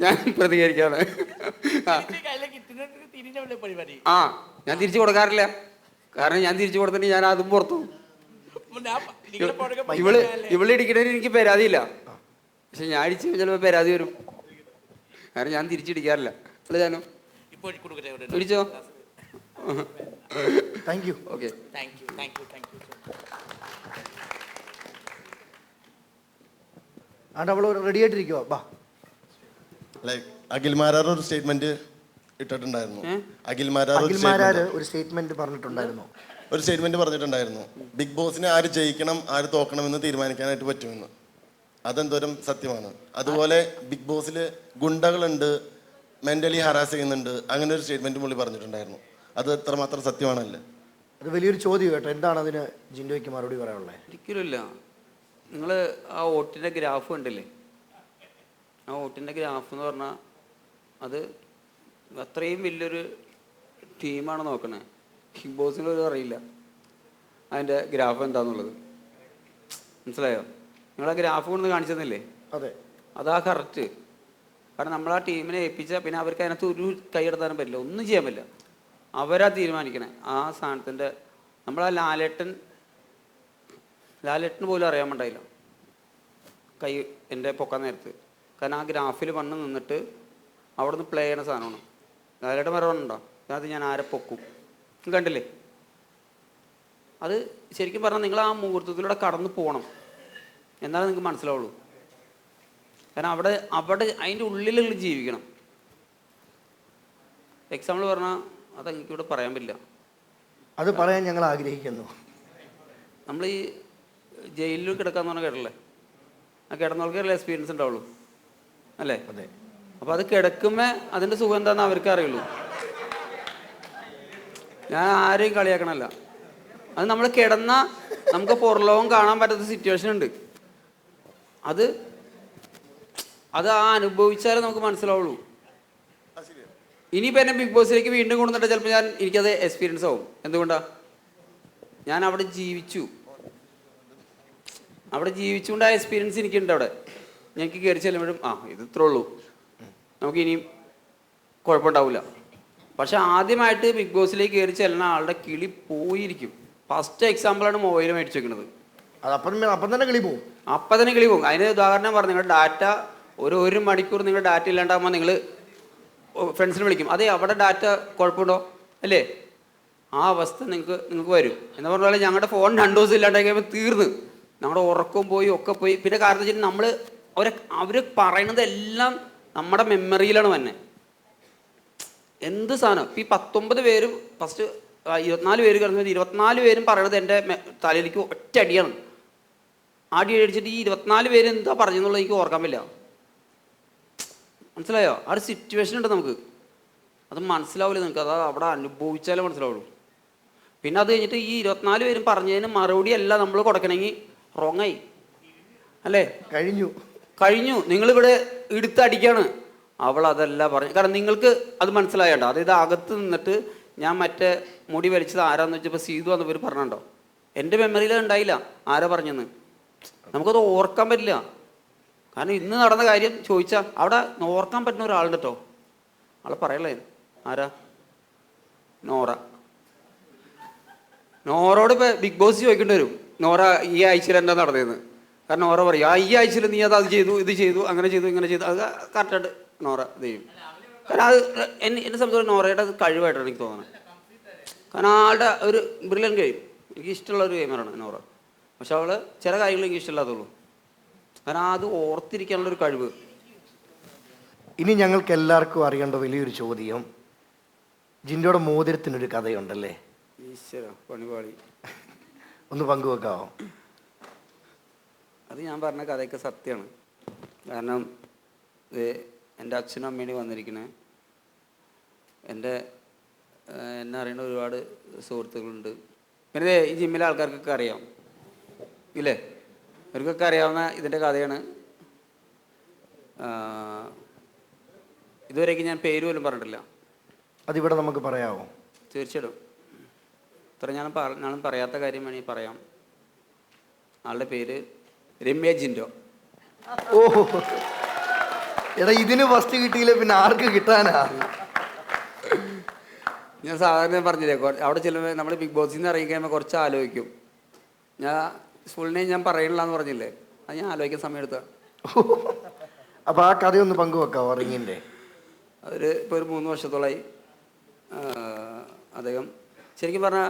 ഞാൻ പ്രതികരിക്കാണ്. ഞാൻ തിരിച്ചു കൊടുക്കാറില്ല. കാരണം ഞാൻ തിരിച്ചു കൊടുത്തിട്ട് ഞാൻ അതും പുറത്തു. ഇവള് ഇടിക്കണതിന് എനിക്ക് പരാതിയില്ല, പക്ഷെ ഞാൻ അടിച്ച് ചിലപ്പോൾ പരാതി വരും. കാരണം ഞാൻ തിരിച്ചിടിക്കാറില്ല. അല്ല ജാനു, ഇടിച്ചോ? Thank you. ഓക്കെ, അവൾ റെഡി ആയിട്ടിരിക്കുവാ. ബാ. ലൈക്ക് അഖിൽമാരാർ ഒരു സ്റ്റേറ്റ്മെന്റ് ഇട്ടിട്ടുണ്ടായിരുന്നു. അഖിൽമാരാർ ഒരു സ്റ്റേറ്റ്മെന്റ് പറഞ്ഞിട്ടുണ്ടായിരുന്നു. ഒരു സ്റ്റേറ്റ്മെന്റ് പറഞ്ഞിട്ടുണ്ടായിരുന്നു, ബിഗ് ബോസിനെ ആര് ജയിക്കണം ആര് തോക്കണമെന്ന് തീരുമാനിക്കാനായിട്ട് പറ്റുമെന്ന്. അതെന്തോരം സത്യമാണ്. അതുപോലെ ബിഗ് ബോസിൽ ഗുണ്ടകളുണ്ട്, മെന്റലി ഹറാസ് ചെയ്യുന്നുണ്ട്, അങ്ങനെ ഒരു സ്റ്റേറ്റ്മെന്റ് പുള്ളി പറഞ്ഞിട്ടുണ്ടായിരുന്നു. അത് എത്രമാത്രം സത്യമാണല്ലേ? അത് വലിയൊരു ചോദ്യം കേട്ടോ. എന്താണ് അതിന് ജിൻഡോയ്ക്ക് മറുപടി പറയാനുള്ളത്? ഒരിക്കലുമില്ല. നിങ്ങൾ ആ വോട്ടിൻ്റെ ഗ്രാഫ് കണ്ടില്ലേ? ആ വോട്ടിൻ്റെ ഗ്രാഫ് എന്ന് പറഞ്ഞാൽ അത് അത്രയും വലിയൊരു ടീമാണ് നോക്കണേ. ബിഗ് ബോസിനൊരു അറിയില്ല അതിൻ്റെ ഗ്രാഫ് എന്താണെന്നുള്ളത്. മനസ്സിലായോ? നിങ്ങൾ ആ ഗ്രാഫ് കൊണ്ട് കാണിച്ചെന്നില്ലേ? അതെ, അതാ കറക്റ്റ്. കാരണം നമ്മൾ ആ ടീമിനെ ഏൽപ്പിച്ചാൽ പിന്നെ അവർക്ക് അതിനകത്ത് ഒരു കൈയെടുത്താനും പറ്റില്ല, ഒന്നും ചെയ്യാൻ പറ്റില്ല. അവരാ തീരുമാനിക്കണേ ആ സ്ഥാനത്തിൻ്റെ. നമ്മളാ ലാലേട്ടന് പോലും അറിയാൻ വേണ്ടായില്ല കൈ എൻ്റെ പൊക്കാൻ നേരത്ത്. കാരണം ആ ഗ്രാഫിൽ വന്ന് നിന്നിട്ട് അവിടെ നിന്ന് പ്ലേ ചെയ്യണ സാധനമാണ്. ലാലേട്ടൻ പറയുന്നുണ്ടോ അത് ഞാൻ ആരെ പൊക്കും? കണ്ടില്ലേ? അത് ശരിക്കും പറഞ്ഞാൽ നിങ്ങൾ ആ മുഹൂർത്തത്തിലൂടെ കടന്നു പോകണം, എന്നാലും നിങ്ങൾക്ക് മനസ്സിലാവുള്ളൂ. കാരണം അവിടെ അതിൻ്റെ ഉള്ളിലുള്ള ജീവിക്കണം. എക്സാമ്പിൾ പറഞ്ഞാൽ അത് എനിക്കിവിടെ പറയാൻ പറ്റില്ല. അത് പറയാൻ ഞങ്ങൾ ആഗ്രഹിക്കുന്നു. നമ്മൾ ഈ ജയിലിൽ കിടക്കാന്ന് പറഞ്ഞാൽ കേട്ടല്ലേ? ആ കിടന്നവർക്കല്ലേ എക്സ്പീരിയൻസ് ഉണ്ടാവുള്ളൂ അല്ലേ? അതെ. അപ്പോൾ അത് കിടക്കുമ്പോൾ അതിൻ്റെ സുഖം എന്താണെന്ന് അവർക്ക് അറിയുള്ളൂ. ഞാൻ ആരെയും കളിയാക്കണമല്ല. അത് നമ്മൾ കിടന്നാൽ നമുക്ക് പുറലോകം കാണാൻ പറ്റാത്ത സിറ്റുവേഷൻ ഉണ്ട്. അത് ആ അനുഭവിച്ചാലേ നമുക്ക് മനസ്സിലാവുള്ളൂ. ഇനിയിപ്പോൾ എന്നെ ബിഗ് ബോസിലേക്ക് വീണ്ടും കൊണ്ടുവന്നിട്ട് ചിലപ്പോൾ എനിക്കത് എക്സ്പീരിയൻസ് ആവും. എന്തുകൊണ്ടാണ്? ഞാൻ അവിടെ ജീവിച്ചുകൊണ്ട് ആ എക്സ്പീരിയൻസ് എനിക്കുണ്ട്. അവിടെ എനിക്ക് കയറി ചെല്ലുമ്പോഴും ഇത് ഇത്രേ ഉള്ളൂ, നമുക്ക് ഇനിയും കുഴപ്പമുണ്ടാവില്ല. പക്ഷെ ആദ്യമായിട്ട് ബിഗ് ബോസിലേക്ക് കയറി ചെല്ലുന്ന ആളുടെ കിളി പോയിരിക്കും. ഫസ്റ്റ് എക്സാമ്പിളാണ് മൊബൈൽ മേടിച്ച് വെക്കുന്നത്. അപ്പം തന്നെ കിളി പോകും. അപ്പം തന്നെ കിളി പോകും. അതിന് ഉദാഹരണം പറഞ്ഞു, നിങ്ങളുടെ ഡാറ്റ ഒരു മണിക്കൂർ നിങ്ങളുടെ ഡാറ്റ ഇല്ലാണ്ടാകുമ്പോൾ നിങ്ങൾ ഫ്രണ്ട്സിനെ വിളിക്കും, അതെ അവിടെ ഡാറ്റ കുഴപ്പമുണ്ടോ അല്ലേ? ആ അവസ്ഥ നിങ്ങൾക്ക് വരും. എന്ന് പറഞ്ഞാൽ ഞങ്ങളുടെ ഫോൺ 2 ദിവസം ഇല്ലാണ്ടായി കഴിയുമ്പോൾ തീർന്ന് നമ്മുടെ ഉറക്കം പോയി ഒക്കെ പോയി. പിന്നെ കാരണം വെച്ചാൽ നമ്മൾ അവർ പറയുന്നതെല്ലാം നമ്മുടെ മെമ്മറിയിലാണ് തന്നെ. എന്ത് സാധനം ഇപ്പം ഈ 19 പേരും ഫസ്റ്റ് 24 പേര് കിടന്നത് 24 പേരും പറയണത് എൻ്റെ തലയിലേക്ക് ഒറ്റ അടിയാണ്. അടി അടിച്ചിട്ട് ഈ 24 പേര് എന്താ പറഞ്ഞെന്നുള്ളത് എനിക്ക് ഓർക്കാൻ പറ്റില്ല. മനസ്സിലായോ? ആ ഒരു സിറ്റുവേഷൻ ഉണ്ട് നമുക്ക്. അത് മനസ്സിലാവില്ല നിങ്ങൾക്ക്. അത് അവിടെ അനുഭവിച്ചാലേ മനസ്സിലാവുള്ളൂ. പിന്നെ അത് കഴിഞ്ഞിട്ട് ഈ 24 പേരും പറഞ്ഞതിന് മറുപടി അല്ല നമ്മൾ കൊടുക്കണമെങ്കിൽ റോങ്ങായി അല്ലേ? കഴിഞ്ഞു. നിങ്ങളിവിടെ എടുത്തടിക്കാണ്. അവൾ അതല്ല പറഞ്ഞു. കാരണം നിങ്ങൾക്ക് അത് മനസ്സിലായണ്ടോ? അതായത് അകത്ത് നിന്നിട്ട് ഞാൻ മറ്റേ മുടി വലിച്ചത് ആരാന്ന് വെച്ചപ്പോൾ സീതു വന്നവർ പറഞ്ഞുണ്ടോ? എൻ്റെ മെമ്മറിയിൽ ഉണ്ടായില്ല ആരാ പറഞ്ഞെന്ന്. നമുക്കത് ഓർക്കാൻ പറ്റില്ല. കാരണം ഇന്ന് നടന്ന കാര്യം ചോദിച്ചാൽ അവിടെ ഓർക്കാൻ പറ്റുന്ന ഒരാളുണ്ട് കേട്ടോ. ആളെ പറയല്ലേ? ആരാ? നോറോട് ഇപ്പോൾ ബിഗ് ബോസ് ചോദിക്കേണ്ടി വരും, നോറ ഈ ആഴ്ചയിൽ എന്താ നടന്നതെന്ന്. കാരണം നോറ പറയും ഈ ആഴ്ചയിൽ നീ അത് ചെയ്തു, ഇത് ചെയ്തു, അങ്ങനെ ചെയ്തു, ഇങ്ങനെ ചെയ്തു. അത് കറക്റ്റായിട്ട് നോറ ഇത് ചെയ്യും. കാരണം അത് എന്നെ സംബന്ധിച്ച് നോറയുടെ കഴിവായിട്ടാണ് എനിക്ക് തോന്നുന്നത്. കാരണം ആളുടെ ഒരു ബ്രില്യൻ ഗെയിം, എനിക്ക് ഇഷ്ടമുള്ള ഒരു ഗെയിമറാണ് നോറ. പക്ഷെ അവൾ ചില കാര്യങ്ങൾ എനിക്ക് ഇഷ്ടമില്ലാത്തുള്ളൂ. കാരണം അത് ഓർത്തിരിക്കാനുള്ളൊരു കഴിവ്. ഇനി ഞങ്ങൾക്ക് എല്ലാവർക്കും അറിയേണ്ട വലിയൊരു ചോദ്യം, ജിൻഡോയുടെ മോതിരത്തിനൊരു കഥയുണ്ടല്ലേ? ഈശ്വര പണിപാളി. ഒന്ന് പങ്കുവെക്കാവോ? അത് ഞാൻ പറഞ്ഞ കഥയൊക്കെ സത്യമാണ്. കാരണം എൻ്റെ അച്ഛനും അമ്മയും വന്നിരിക്കണേ. എന്നെ അറിയുന്ന ഒരുപാട് സുഹൃത്തുക്കളുണ്ട്. പിന്നെ ഈ ജിമ്മിലെ ആൾക്കാർക്കൊക്കെ അറിയാം ഇല്ലേ? ഇവർക്കൊക്കെ അറിയാവുന്ന ഇതിൻ്റെ കഥയാണ്. ഇതുവരെയ്ക്ക് ഞാൻ പേര് പോലും പറഞ്ഞിട്ടില്ല. അതിവിടെ നമുക്ക് പറയാമോ? തീർച്ചയായിട്ടും. ഇത്ര ഞാനും പറയാത്ത കാര്യം വേണമെങ്കിൽ പറയാം. ആളുടെ പേര് രമ്യ ജിൻഡോ. ഓ എടാ, ഇതിന് ഫസ്റ്റ് കിട്ടിയില്ല പിന്നെ ആർക്ക് കിട്ടാനാ? ഞാൻ സാധാരണ പറഞ്ഞില്ലേ, അവിടെ ചെല്ലുമ്പോൾ നമ്മൾ ബിഗ് ബോസിൽ നിന്ന് ഇറങ്ങി കഴിയുമ്പോൾ കുറച്ച് ആലോചിക്കും. ഞാൻ ഫുൾ നെയിം ഞാൻ പറയണില്ലാന്ന് പറഞ്ഞില്ലേ, അത് ഞാൻ ആലോചിക്കാൻ സമയം എടുത്ത. അപ്പോൾ ആ കഥയൊന്ന് പങ്കുവെക്കാവോ റിങ്ങിൻ്റെ? ഇപ്പോൾ ഒരു 3 വർഷത്തോളമായി അദ്ദേഹം ശരിക്കും പറഞ്ഞാൽ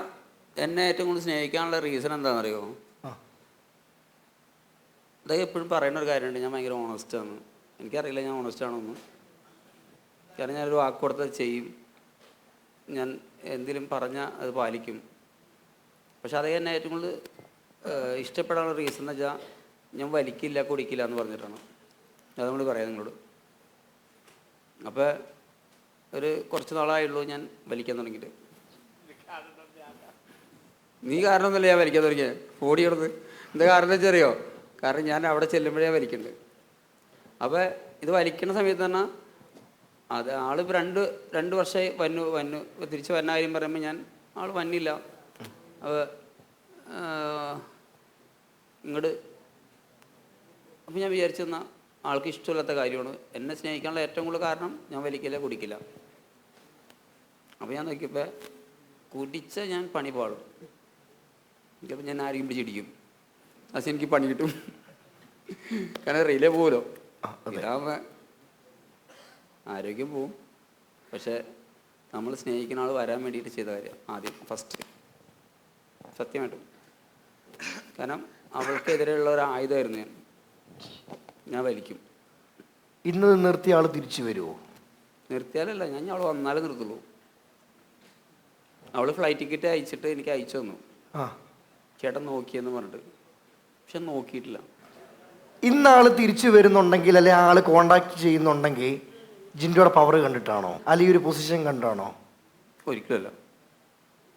എന്നെ ഏറ്റവും കൂടുതൽ സ്നേഹിക്കാനുള്ള റീസൺ എന്താണെന്നറിയോ? അദ്ദേഹം എപ്പോഴും പറയുന്ന ഒരു കാര്യമുണ്ട്, ഞാൻ ഭയങ്കര ഓണസ്റ്റാണ്. എനിക്കറിയില്ല ഞാൻ ഓണസ്റ്റ് ആണോന്ന്. കാരണം ഞാനൊരു വാക്ക് കൊടുത്തത് ചെയ്യും, ഞാൻ എന്തെങ്കിലും പറഞ്ഞാൽ അത് പാലിക്കും. പക്ഷെ അത് തന്നെ ഏറ്റവും കൂടുതൽ ഇഷ്ടപ്പെടാനുള്ള റീസൺ എന്ന് വെച്ചാൽ ഞാൻ വലിക്കില്ല കുടിക്കില്ല എന്ന് പറഞ്ഞിട്ടാണ്. അത് നമ്മൾ പറയാം നിങ്ങളോട്. അപ്പോൾ ഒരു കുറച്ച് നാളായുള്ളൂ ഞാൻ വലിക്കാൻ തുടങ്ങിയിട്ട്. നീ കാരണമൊന്നുമില്ല ഞാൻ വലിക്കാൻ തുടങ്ങിയത്, ഓടിയിടുന്നത്. എന്താ കാരണം വെച്ചാൽ അറിയോ? കാരണം ഞാൻ അവിടെ ചെല്ലുമ്പോഴേ വലിക്കുന്നുണ്ട്. അപ്പോൾ ഇത് വലിക്കുന്ന സമയത്ത് തന്നെ അത് ആളിപ്പോൾ രണ്ട് വർഷമായി വന്നു തിരിച്ച് വരുന്ന കാര്യം പറയുമ്പോൾ ഞാൻ ആൾ വന്നില്ല. അപ്പോൾ ഇങ്ങോട്ട് അപ്പോൾ ഞാൻ വിചാരിച്ചു തന്നാൽ ആൾക്ക് ഇഷ്ടമില്ലാത്ത കാര്യമാണ്. എന്നെ സ്നേഹിക്കാനുള്ള ഏറ്റവും കൂടുതൽ കാരണം ഞാൻ വലിക്കില്ല കുടിക്കില്ല. അപ്പോൾ ഞാൻ നോക്കിയപ്പോൾ കുടിച്ച ഞാൻ പണി പാടും. എനിക്കപ്പോൾ ഞാൻ ആരെയും പിടിച്ചിടിക്കും. പക്ഷെ എനിക്ക് പണി കിട്ടും. കാരണം റിലേ പോവുമല്ലോ. ഇതാകുമ്പോൾ ആരോഗ്യം പോവും. പക്ഷെ നമ്മൾ സ്നേഹിക്കുന്ന ആൾ വരാൻ വേണ്ടിയിട്ട് ചെയ്ത കാര്യം ആദ്യം ഫസ്റ്റ് സത്യമായിട്ടും. കാരണം അവൾക്കെതിരെയുള്ള ഒരു ആയുധമായിരുന്നു ഞാൻ വലിക്കും. ഇന്ന് നിർത്തിയ ആൾ തിരിച്ചു വരുമോ? നിർത്തിയാലല്ല, ഞാൻ അവൾ വന്നാലേ നിർത്തുള്ളൂ. അവൾ ഫ്ലൈറ്റ് ടിക്കറ്റ് അയച്ചിട്ട് എനിക്ക് അയച്ചു തന്നു, ചേട്ടൻ നോക്കിയെന്ന് പറഞ്ഞിട്ട്. പക്ഷെ നോക്കിയിട്ടില്ല. ഇന്നാള് തിരിച്ചു വരുന്നുണ്ടെങ്കിൽ അല്ലെ ആള് കോണ്ടാക്ട് ചെയ്യുന്നുണ്ടെങ്കിൽ ജിൻഡോയുടെ പവർ കണ്ടിട്ടാണോ അല്ലെങ്കിൽ ഒരു പൊസിഷൻ കണ്ടാണോ? ഒരിക്കലല്ല.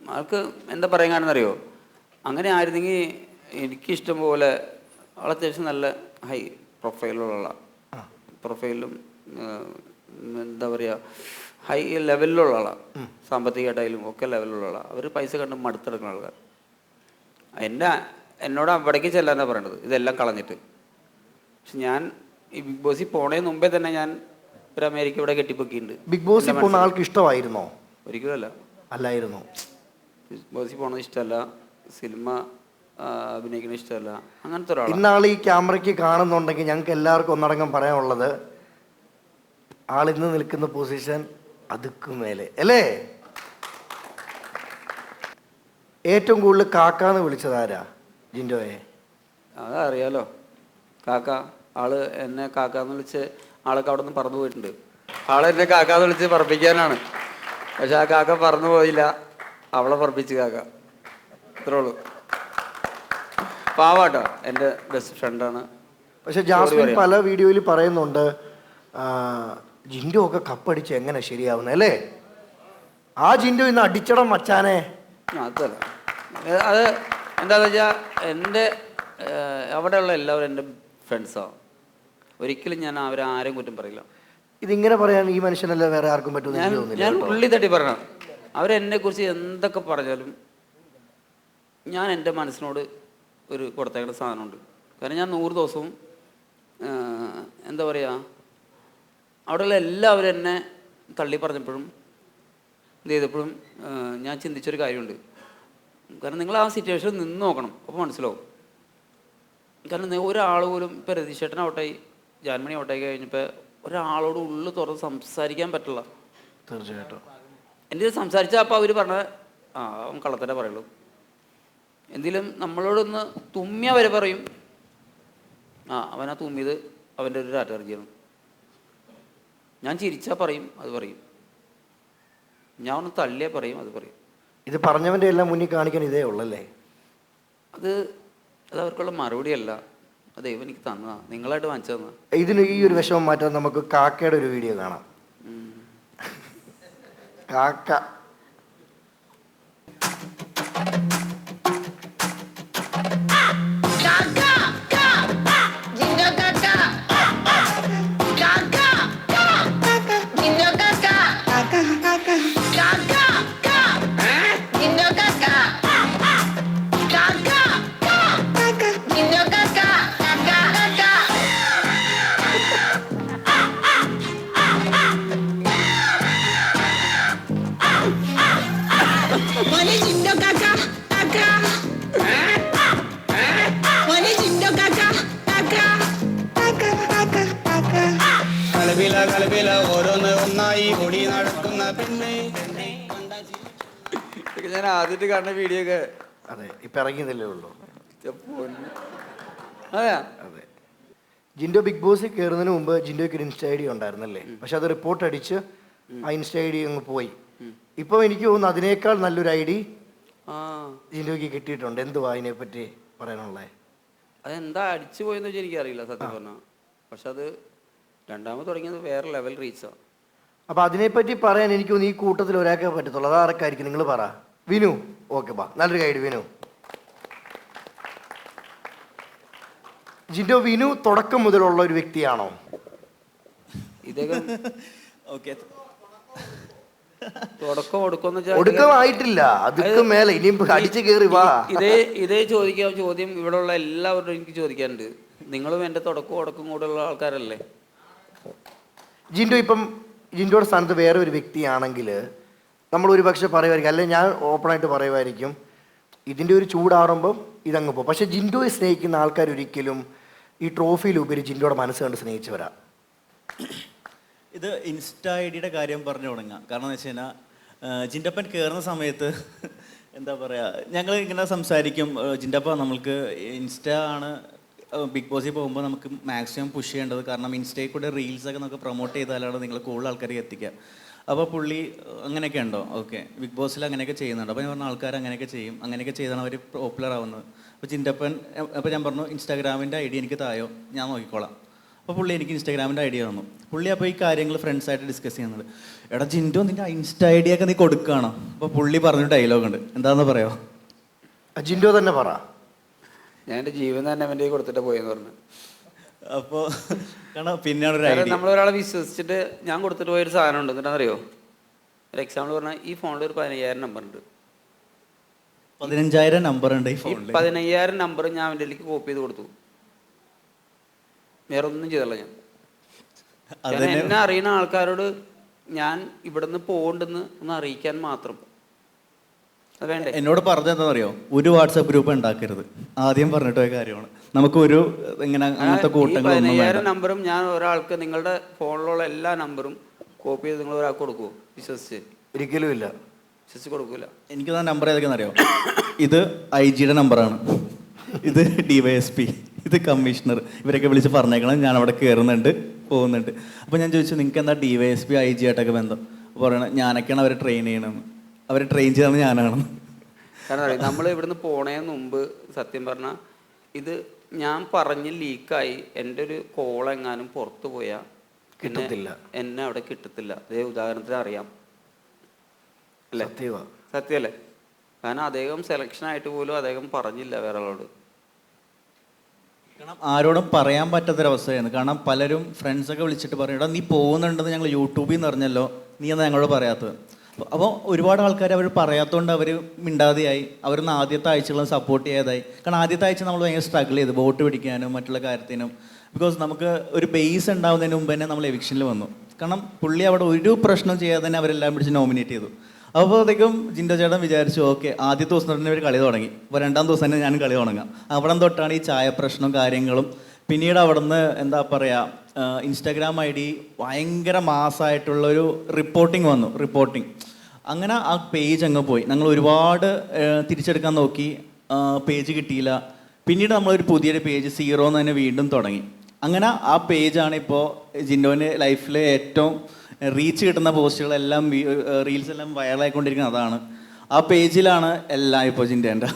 ആൾക്ക് എന്താ പറയാൻ കാണുന്നറിയോ? അങ്ങനെ ആയിരുന്നെങ്കിൽ എനിക്കിഷ്ടം പോലെ ആൾ അത്യാവശ്യം നല്ല ഹൈ പ്രൊഫൈലുള്ള പ്രൊഫൈലും എന്താ പറയുക ഹൈ ലെവലിലുള്ള ആളാണ്. സാമ്പത്തികമായിട്ടായാലും ഒക്കെ ലെവലിലുള്ള ആളാണ്. അവർ പൈസ കണ്ട് മടുത്തെടുക്കുന്ന ആൾക്കാർ. എന്നോട് അവിടേക്ക് ചെല്ലാനാണ് പറയേണ്ടത്, ഇതെല്ലാം കളഞ്ഞിട്ട്. പക്ഷെ ഞാൻ ഈ ബിഗ് ബോസിൽ പോണതിന് മുമ്പേ തന്നെ ഞാൻ ഒരു അമേരിക്ക ഇവിടെ കെട്ടിപ്പൊക്കിയിട്ടുണ്ട്. ബിഗ് ബോസിൽ പോകുന്ന ആൾക്ക് ഇഷ്ടമായിരുന്നോ? ഒരിക്കലും അല്ല. അല്ലായിരുന്നു. ബിഗ് ബോസിൽ പോണത് ഇഷ്ടമല്ല, സിനിമ അഭിനയിക്കുന്നത് ഇഷ്ടമല്ല, അങ്ങനത്തെ ഒരാൾ. ഇന്നാൾ ഈ ക്യാമറയ്ക്ക് കാണുന്നുണ്ടെങ്കിൽ ഞങ്ങൾക്ക് എല്ലാവർക്കും ഒന്നടങ്കം പറയാനുള്ളത് ആളിന്ന് നിൽക്കുന്ന പൊസിഷൻ അതുക്കും മേലെ അല്ലേ? ഏറ്റവും കൂടുതൽ കാക്കാന്ന് വിളിച്ചതാരാ ജിൻഡോയെ? അതറിയാലോ, കാക്ക. ആള് എന്നെ കാക്കാന്ന് വിളിച്ച് ആളൊക്കെ അവിടെ നിന്ന് പറന്നു പോയിട്ടുണ്ട്. ആളെന്നെ കാക്കാന്ന് വിളിച്ച് പറപ്പിക്കാനാണ്. പക്ഷെ ആ കാക്ക പറന്നു പോയില്ല, അവളെ പറപ്പിച്ച് കാക്ക. ഇത്രേ ഉള്ളൂ. പാവാട്ടോ, എൻ്റെ ബെസ്റ്റ് ഫ്രണ്ടാണ്. പക്ഷെ ജാസ്മിൻ പല വീഡിയോയിൽ പറയുന്നുണ്ട് ജിൻഡോ ഒക്കെ കപ്പടിച്ച് എങ്ങനെ ശരിയാവുന്നത് അല്ലേ? ആ ജിൻഡോ ഇന്ന് അടിച്ചടം മച്ചാനെ. അതല്ല, അത് എന്താണെന്ന് വെച്ചാൽ എൻ്റെ അവിടെയുള്ള എല്ലാവരും എൻ്റെ ഫ്രണ്ട്സാണ്. ഒരിക്കലും ഞാൻ അവരാരും കുറ്റം പറയില്ല. ഇതിങ്ങനെ പറയാൻ ഈ മനുഷ്യനല്ല വേറെ ആർക്കും പറ്റും. ഞാൻ ഉള്ളി തട്ടി പറയണം. അവരെന്നെക്കുറിച്ച് എന്തൊക്കെ പറഞ്ഞാലും ഞാൻ എൻ്റെ മനസ്സിനോട് ഒരു കൊടുത്തേക്കുന്ന സാധനമുണ്ട്. കാരണം ഞാൻ 100 ദിവസവും എന്താ പറയുക, അവിടെയുള്ള എല്ലാവരും എന്നെ തള്ളി പറഞ്ഞപ്പോഴും ഇത് ചെയ്തപ്പോഴും ഞാൻ ചിന്തിച്ചൊരു കാര്യമുണ്ട്. കാരണം നിങ്ങൾ ആ സിറ്റുവേഷനിൽ നിന്ന് നോക്കണം, അപ്പോൾ മനസ്സിലാവും. കാരണം ഒരാൾ പോലും ഇപ്പോൾ രതീഷേട്ടൻ ഔട്ടായി, ജാൻമണി ഔട്ടായി കഴിഞ്ഞപ്പോൾ ഒരാളോട് ഉള്ളു തുറന്ന് സംസാരിക്കാൻ പറ്റില്ല. തീർച്ചയായിട്ടും എൻ്റെ സംസാരിച്ചാൽ അപ്പോൾ അവർ പറഞ്ഞത് അവൻ കള്ളത്തന്നെ പറയുള്ളൂ. എന്തെങ്കിലും നമ്മളോടൊന്ന് തുമ്മിയ വരെ പറയും, അവനാ തുമ്മിയത് അവൻ്റെ ഒരു അലർജിയാണ്. ഞാൻ ചിരിച്ചാൽ പറയും, അത് പറയും. ഞാൻ ഒന്ന് തള്ളിയാൽ പറയും, അത് പറയും. ഇത് പറഞ്ഞവൻ്റെ എല്ലാം മുന്നിൽ കാണിക്കാൻ ഇതേ ഉള്ളല്ലേ? അത് അവർക്കുള്ള മറുപടിയല്ല, അത് ദൈവം എനിക്ക് തന്നതാ, നിങ്ങളായിട്ട് വാങ്ങിച്ചു തന്നതാ. ഇതിന് ഈ ഒരു വിഷമം മാറ്റാൻ നമുക്ക് കാക്കയുടെ ഒരു വീഡിയോ കാണാം. കാക്ക ഞാൻ ആദ്യമായിട്ട് കാണുന്ന വീഡിയോ ഒക്കെ അതെ ഇപ്പം ഇറങ്ങിയതല്ലേ ഉള്ളൂ. അതെയാ? അതെ. ജിൻഡോ ബിഗ് ബോസിൽ കയറുന്നതിന് മുമ്പ് ജിൻഡോയ്ക്ക് ഒരു ഇൻസ്റ്റ ഐ ഡി ഉണ്ടായിരുന്നല്ലേ? പക്ഷെ അത് റിപ്പോർട്ട് അടിച്ച് ആ ഇൻസ്റ്റ ഐ ഡി അങ്ങ് പോയി. ഇപ്പം എനിക്ക് തോന്നുന്നു അതിനേക്കാൾ നല്ലൊരു ഐ ഡി ആ ജിൻഡോയ്ക്ക് കിട്ടിയിട്ടുണ്ട്. എന്തുവാ അതിനെപ്പറ്റി പറയാനുള്ളത്? അതെന്താ അടിച്ചു പോയെന്ന് വെച്ചാൽ എനിക്കറിയില്ല സത്യം പറഞ്ഞാൽ. പക്ഷെ അത് രണ്ടാമത് തുടങ്ങിയത് വേറെ ലെവൽ റീച്ചാണ്. അപ്പോൾ അതിനെപ്പറ്റി പറയാൻ എനിക്ക് തോന്നുന്നു ഈ കൂട്ടത്തിൽ ഒരാൾക്കേ പറ്റത്തുള്ളൂ. അത് ആർക്കായിരിക്കും? നിങ്ങൾ പറ. വിനു. ഓക്കെ, ബാ, നല്ലൊരു ഗൈഡ് വിനു. ജിൻഡോ, വിനു തുടക്കം മുതലുള്ള ഒരു വ്യക്തിയാണോ? ഇദ്ദേഹം ഓക്കെ, തുടക്കം ഒടുക്കമായിട്ടില്ല, അതൊക്കെ മേലെ ഇനിയും അടിച്ചു കയറി വാ. ഇതേ ചോദ്യം ഇവിടെ ഉള്ള എല്ലാവരും എനിക്ക് ചോദിക്കാനുണ്ട്. നിങ്ങളും എൻ്റെ തുടക്കം കൂടെ ഉള്ള ആൾക്കാരല്ലേ? ജിൻഡോ, ഇപ്പം ജിൻഡോയുടെ സ്ഥാനത്ത് വേറെ ഒരു വ്യക്തിയാണെങ്കിൽ നമ്മൾ ഒരു പക്ഷെ പറയുമായിരിക്കും, അല്ലെങ്കിൽ ഞാൻ ഓപ്പണായിട്ട് പറയുമായിരിക്കും, ഇതിൻ്റെ ഒരു ചൂടാറുമ്പം ഇതങ്ങ് പോകും. പക്ഷേ ജിൻഡോയെ സ്നേഹിക്കുന്ന ആൾക്കാർ ഒരിക്കലും ഈ ട്രോഫിയിലുപരി ജിൻഡോയുടെ മനസ്സ് കണ്ട് സ്നേഹിച്ചവരാ. ഇത് ഇൻസ്റ്റ ഐ ഡിയുടെ കാര്യം പറഞ്ഞു തുടങ്ങാം. കാരണം എന്ന് വെച്ച് കഴിഞ്ഞാൽ ജിൻഡപ്പൻ കയറുന്ന സമയത്ത് എന്താ പറയുക, ഞങ്ങൾ ഇങ്ങനെ സംസാരിക്കും, ജിൻഡപ്പ നമ്മൾക്ക് ഇൻസ്റ്റ ആണ് ബിഗ് ബോസിൽ പോകുമ്പോൾ നമുക്ക് മാക്സിമം പുഷ് ചെയ്യേണ്ടത്. കാരണം ഇൻസ്റ്റയിൽ കൂടെ റീൽസൊക്കെ നമുക്ക് പ്രൊമോട്ട് ചെയ്താലാണ് നിങ്ങൾ കൂടുതൽ ആൾക്കാർക്ക് എത്തിക്കുക. അപ്പോൾ പുള്ളി അങ്ങനെയൊക്കെ ഉണ്ടോ? ഓക്കെ, ബിഗ് ബോസിൽ അങ്ങനെയൊക്കെ ചെയ്യുന്നുണ്ട്. അപ്പോൾ ഞാൻ പറഞ്ഞ ആൾക്കാർ അങ്ങനെയൊക്കെ ചെയ്യും, അങ്ങനെയൊക്കെ ചെയ്താണ് അവർ പോപ്പുലർ ആവുന്നത്. അപ്പോൾ ജിൻഡപ്പൻ, അപ്പോൾ ഞാൻ പറഞ്ഞു ഇൻസ്റ്റാഗ്രാമിൻ്റെ ഐ ഡി എനിക്ക് തായോ, ഞാൻ നോക്കിക്കോളാം. അപ്പോൾ പുള്ളി എനിക്ക് ഇൻസ്റ്റാഗ്രാമിൻ്റെ ഐ ഡി തന്നു. പുള്ളി അപ്പോൾ ഈ കാര്യങ്ങൾ ഫ്രണ്ട്സായിട്ട് ഡിസ്കസ് ചെയ്യുന്നുണ്ട്. എടാ ജിൻഡോ, നിൻ്റെ ഇൻസ്റ്റ ഐ ഡിയൊക്കെ നീ കൊടുക്കുകയാണോ? അപ്പോൾ പുള്ളി പറഞ്ഞൊരു ഡയലോഗ് ഉണ്ട്, എന്താണെന്ന് പറയാമോ? ജിൻഡോ തന്നെ പറ. ഞാൻ എൻ്റെ ജീവൻ തന്നെ അവൻ്റെ കൊടുത്തിട്ട് പോയെന്ന് പറഞ്ഞു. അപ്പോൾ കാരണം പിന്നെയാണ് ഒരു ഐഡിയ. നമ്മളൊരാളെ വിശ്വസിച്ചിട്ട് ഞാൻ കൊടുത്തിട്ട് പോയൊരു സാധനം ഉണ്ട്. എന്നിട്ടാണെന്നറിയോ, ഒരു എക്സാമ്പിൾ പറഞ്ഞാൽ ഈ ഫോണിൽ ഒരു 15,000 നമ്പർ ഉണ്ട്. 15,000 നമ്പർ ഉണ്ട് ഈ ഫോണിൽ. 15,000 നമ്പർ ഞാൻ അവൻ്റെ ഇതിലേക്ക് കോപ്പി ചെയ്ത് കൊടുത്തു. വേറെ ഒന്നും ചെയ്തല്ല. ഞാൻ എന്നെ അറിയുന്ന ആൾക്കാരോട് ഞാൻ ഇവിടുന്ന് പോകണ്ടെന്ന് ഒന്ന് അറിയിക്കാൻ മാത്രം. എന്നോട് പറഞ്ഞെന്താണെന്നറിയോ, ഒരു വാട്സാപ്പ് ഗ്രൂപ്പ് ഉണ്ടാക്കരുത്, ആദ്യം പറഞ്ഞിട്ട് പോയ കാര്യമാണ്. നമുക്ക് ഒരു ഇങ്ങനെ അങ്ങനത്തെ കൂട്ടങ്ങളൊന്നും 15,000 നമ്പറും ഞാൻ ഒരാൾക്ക് നിങ്ങളുടെ ഫോണിലുള്ള എല്ലാ നമ്പറും കോപ്പി ചെയ്ത് നിങ്ങൾ ഒരാൾക്ക് കൊടുക്കുമോ? വിശ്വസിച്ച്? ഒരിക്കലും ഇല്ല, വിശ്വസിച്ച് കൊടുക്കൂല. എനിക്ക് ആ നമ്പർ ഏതൊക്കെയാണെന്ന് അറിയോ? ഇത് IG-യുടെ നമ്പറാണ്, ഇത് DYSP, ഇത് കമ്മീഷണർ. ഇവരൊക്കെ വിളിച്ച് പറഞ്ഞേക്കണം ഞാൻ അവിടെ കയറുന്നുണ്ട് പോകുന്നുണ്ട്. അപ്പോൾ ഞാൻ ചോദിച്ചു, നിങ്ങൾക്ക് എന്താ DYSP IG ആയിട്ടൊക്കെ ബന്ധം? പറയണം ഞാനൊക്കെയാണ് അവരെ ട്രെയിൻ ചെയ്യണമെന്ന്, അവരെ ട്രെയിൻ ചെയ്താണ് ഞാനാണെന്ന്. കാരണം നമ്മൾ ഇവിടുന്ന് പോണേന് മുമ്പ് സത്യം പറഞ്ഞാൽ ഇത് ഞാൻ പറഞ്ഞ് ലീക്കായി എൻ്റെ ഒരു കോളെങ്ങാനും പുറത്തു പോയാൽ കിട്ടത്തില്ല, എന്നെ അവിടെ കിട്ടത്തില്ല. അതേ ഉദാഹരണത്തിന് അറിയാം അല്ലേ? സത്യമല്ലേ? കാരണം അദ്ദേഹം സെലക്ഷൻ ആയിട്ട് പോലും അദ്ദേഹം പറഞ്ഞില്ല വേറെ ആളോട്. കാരണം ആരോടും പറയാൻ പറ്റാത്തൊരവസ്ഥയാണ്. കാരണം പലരും ഫ്രണ്ട്സൊക്കെ വിളിച്ചിട്ട് പറയും, എടാ നീ പോകുന്നുണ്ടെന്ന് ഞങ്ങൾ യൂട്യൂബിൽ നിന്ന് അറിഞ്ഞല്ലോ, നീ എന്നാ ഞങ്ങളോട് പറയാത്തത്. അപ്പോൾ ഒരുപാട് ആൾക്കാർ അവർ പറയാത്തതുകൊണ്ട് അവർ മിണ്ടാതെയായി. അവരൊന്ന് ആദ്യത്തെ ആഴ്ചകളും സപ്പോർട്ട് ചെയ്യാതായി. കാരണം ആദ്യത്തെ ആഴ്ച നമ്മൾ ഭയങ്കര സ്ട്രഗിൾ ചെയ്തു വോട്ട് പിടിക്കാനും മറ്റുള്ള കാര്യത്തിനും. ബിക്കോസ് നമുക്ക് ഒരു ബേസ് ഉണ്ടാവുന്നതിന് മുമ്പ് തന്നെ നമ്മൾ എവിക്ഷനിൽ വന്നു. കാരണം പുള്ളി അവിടെ ഒരു പ്രശ്നം ചെയ്യാതെ തന്നെ അവരെല്ലാം പിടിച്ച് നോമിനേറ്റ് ചെയ്തു. അപ്പോഴത്തേക്കും ജിൻഡോ ചേട്ടൻ വിചാരിച്ചു, ഓക്കെ ആദ്യത്തെ ദിവസം തന്നെ അവർ കളി തുടങ്ങി, അപ്പോൾ രണ്ടാം ദിവസം തന്നെ ഞാൻ കളി തുടങ്ങാം. അവിടെ തൊട്ടാണ് ഈ ചായ പ്രശ്നവും കാര്യങ്ങളും. പിന്നീട് അവിടുന്ന് എന്താ പറയുക, ഇൻസ്റ്റാഗ്രാം ID ഭയങ്കര മാസമായിട്ടുള്ളൊരു റിപ്പോർട്ടിങ് വന്നു. അങ്ങനെ ആ പേജ് അങ്ങ് പോയി. ഞങ്ങൾ ഒരുപാട് തിരിച്ചെടുക്കാൻ നോക്കി, പേജ് കിട്ടിയില്ല. പിന്നീട് നമ്മളൊരു പുതിയൊരു പേജ് 0 തന്നെ വീണ്ടും തുടങ്ങി. അങ്ങനെ ആ പേജാണ് ഇപ്പോൾ ജിൻഡോൻ്റെ ലൈഫിലെ ഏറ്റവും റീച്ച് കിട്ടുന്ന പോസ്റ്റുകളെല്ലാം റീൽസ് എല്ലാം വൈറലായിക്കൊണ്ടിരിക്കുന്നത് അതാണ്. ആ പേജിലാണ് എല്ലാം ഇപ്പോൾ ജിൻഡോൻ്റെ.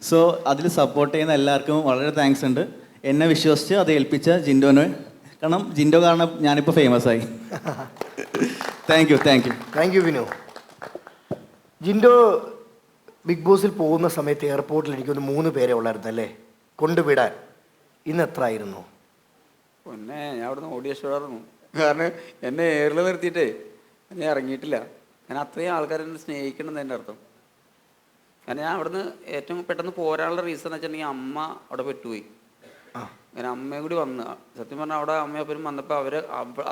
സോ അതിൽ സപ്പോർട്ട് ചെയ്യുന്ന എല്ലാവർക്കും വളരെ താങ്ക്സ് ഉണ്ട്. എന്നെ വിശ്വസിച്ച് അത് ഏൽപ്പിച്ച ജിൻഡോനെ, കാരണം ജിൻഡോ കാരണം ഞാനിപ്പോൾ ഫേമസ് ആയി. Thank you Vinu. Jinto big ബോസിൽ പോകുന്ന സമയത്ത് എയർപോർട്ടിൽ എനിക്കൊന്ന് 3 പേരെ ഉള്ളായിരുന്നു അല്ലേ കൊണ്ടുവിടാൻ? ഇന്ന് എത്ര ആയിരുന്നു? പിന്നെ ഞാൻ അവിടുന്ന് ഓടിയഷ്ടമായിരുന്നു. കാരണം എന്നെ എയറിൽ നിർത്തിയിട്ടേ ഞാൻ ഇറങ്ങിയിട്ടില്ല. ഞാൻ അത്രയും ആൾക്കാരെന്നെ സ്നേഹിക്കണമെന്ന് എൻ്റെ അർത്ഥം. കാരണം ഞാൻ അവിടുന്ന് ഏറ്റവും പെട്ടെന്ന് പോരാനുള്ള റീസൺ എന്ന് വെച്ചിട്ടുണ്ടെങ്കിൽ അമ്മ അവിടെ പെട്ടുപോയി. അങ്ങനെ അമ്മയും കൂടി വന്ന് സത്യം പറഞ്ഞാൽ അവിടെ അമ്മയും അപ്പനും വന്നപ്പോൾ